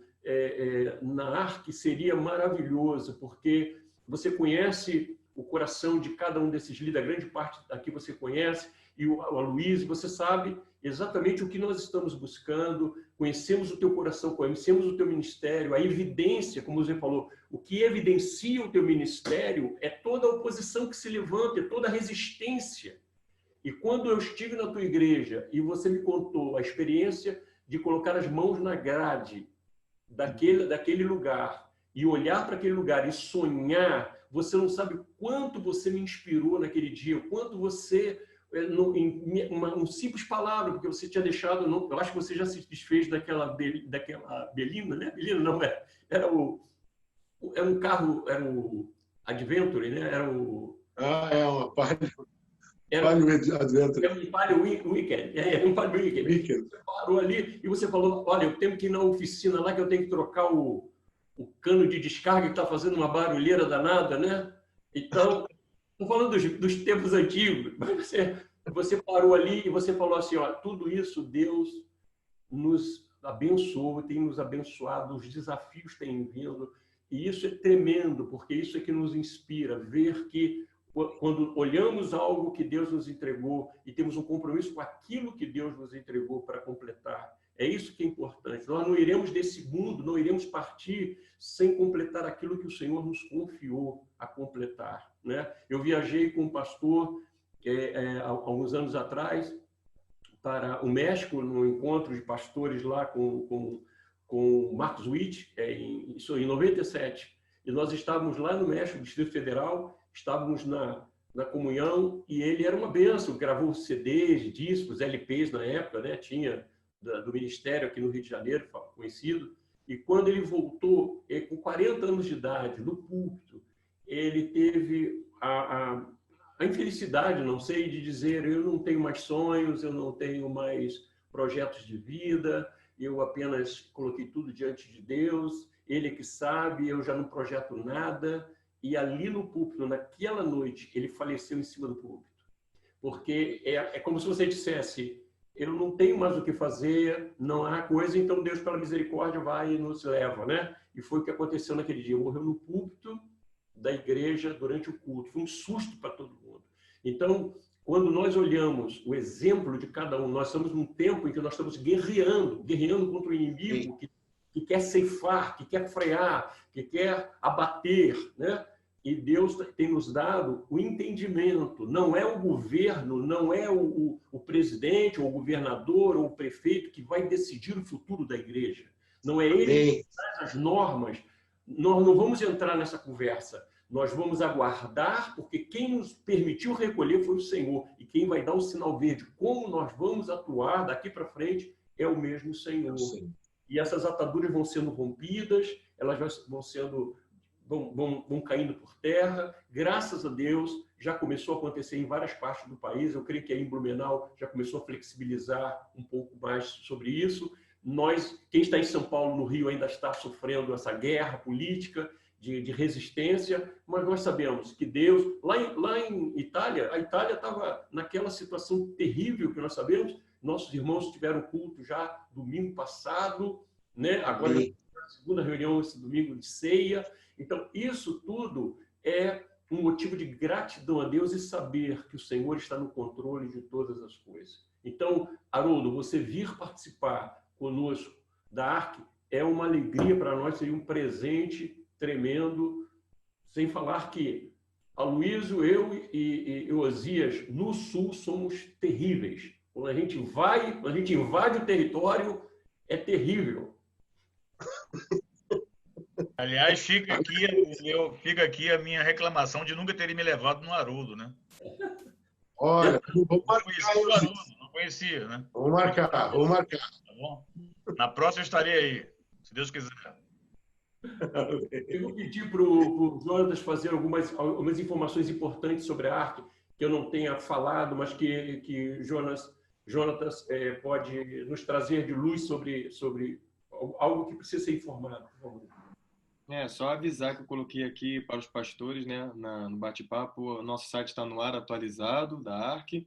na Arque seria maravilhoso, porque você conhece o coração de cada um desses líderes, a grande parte daqui você conhece, e o Aloysio, você sabe exatamente o que nós estamos buscando, conhecemos o teu coração, conhecemos o teu ministério, a evidência, como você falou, o que evidencia o teu ministério é toda a oposição que se levanta, é toda a resistência. E quando eu estive na tua igreja e você me contou a experiência de colocar as mãos na grade daquele lugar e olhar para aquele lugar e sonhar, você não sabe o quanto você me inspirou naquele dia, o quanto você, em uma simples palavra, porque você tinha deixado, eu acho que você já se desfez daquela Belina, né? Belina não, era um carro, era o Adventure, né? Era uma Palio. Era um Palio Weekend. Um Palio Weekend. Você parou ali e você falou, olha, eu tenho que ir na oficina lá que eu tenho que trocar o cano de descarga que está fazendo uma barulheira danada, né? Então, estou falando dos tempos antigos, mas você parou ali e você falou assim, ó, tudo isso Deus nos abençoou, tem nos abençoado, os desafios têm vindo, e isso é tremendo, porque isso é que nos inspira, ver que quando olhamos algo que Deus nos entregou e temos um compromisso com aquilo que Deus nos entregou para completar, é isso que é importante. Nós não iremos desse mundo, não iremos partir sem completar aquilo que o Senhor nos confiou a completar, né? Eu viajei com um pastor há alguns anos atrás para o México, no encontro de pastores lá com Marcos Witt, isso em 97. E nós estávamos lá no México, Distrito Federal, estávamos na comunhão, e ele era uma bênção, gravou CDs, discos, LPs na época, né? Tinha do ministério aqui no Rio de Janeiro, conhecido, e quando ele voltou, com 40 anos de idade, no púlpito, ele teve a infelicidade, não sei, de dizer, eu não tenho mais sonhos, eu não tenho mais projetos de vida, eu apenas coloquei tudo diante de Deus, Ele é que sabe, eu já não projeto nada. E ali no púlpito, naquela noite, ele faleceu em cima do púlpito. Porque é como se você dissesse, eu não tenho mais o que fazer, não há coisa, então Deus, pela misericórdia, vai e nos leva, né? E foi o que aconteceu naquele dia. Morreu no púlpito da igreja durante o culto. Foi um susto para todo mundo. Então, quando nós olhamos o exemplo de cada um, nós estamos num tempo em que nós estamos guerreando contra o inimigo que quer ceifar, que quer frear, que quer abater, né? E Deus tem nos dado o entendimento. Não é o governo, não é o presidente, ou o governador, ou o prefeito que vai decidir o futuro da igreja. Não é ele que traz as normas. Nós não vamos entrar nessa conversa. Nós vamos aguardar, porque quem nos permitiu recolher foi o Senhor. E quem vai dar o sinal verde, como nós vamos atuar daqui para frente, é o mesmo Senhor. E essas ataduras vão sendo rompidas, elas vão caindo por terra. Graças a Deus, já começou a acontecer em várias partes do país. Eu creio que aí em Blumenau já começou a flexibilizar um pouco mais sobre isso. Quem está em São Paulo, no Rio, ainda está sofrendo essa guerra política de resistência, mas nós sabemos que Deus... Lá em Itália, a Itália estava naquela situação terrível que nós sabemos. Nossos irmãos tiveram culto já domingo passado, né? Agora a segunda reunião esse domingo de ceia. Então, isso tudo é um motivo de gratidão a Deus e saber que o Senhor está no controle de todas as coisas. Então, Haroldo, você vir participar conosco da ARC é uma alegria para nós, seria um presente tremendo, sem falar que Aloysio, eu e Osias, no Sul, somos terríveis. Quando a gente invade o território, é terrível. Aliás, fica aqui a minha reclamação de nunca terem me levado no Haroldo, né? Olha, vamos marcar. Não conhecia, né? Vamos marcar. Tá bom? Na próxima eu estarei aí, se Deus quiser. Eu vou pedir para o Jonatas fazer algumas informações importantes sobre a ARC, que eu não tenha falado, mas que Jonatas pode nos trazer de luz sobre algo que precisa ser informado, por favor. Só avisar que eu coloquei aqui para os pastores, né, no bate-papo, o nosso site está no ar, atualizado, da ARC.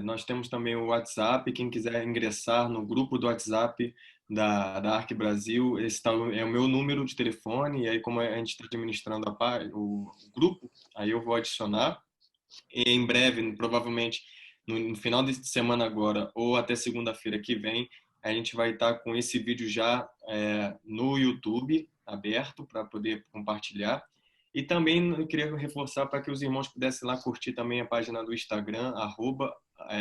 Nós temos também o WhatsApp, quem quiser ingressar no grupo do WhatsApp da ARC Brasil, esse é o meu número de telefone, e aí como a gente está administrando o grupo, aí eu vou adicionar. E em breve, provavelmente no final dessa semana agora, ou até segunda-feira que vem, a gente vai estar com esse vídeo já no YouTube, aberto para poder compartilhar. E também eu queria reforçar para que os irmãos pudessem lá curtir também a página do Instagram,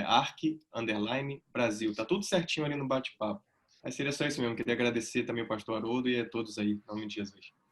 @arc_Brasil. Tá tudo certinho ali no bate-papo. Aí seria só isso mesmo. Queria agradecer também ao pastor Haroldo e a todos aí, em nome de Jesus.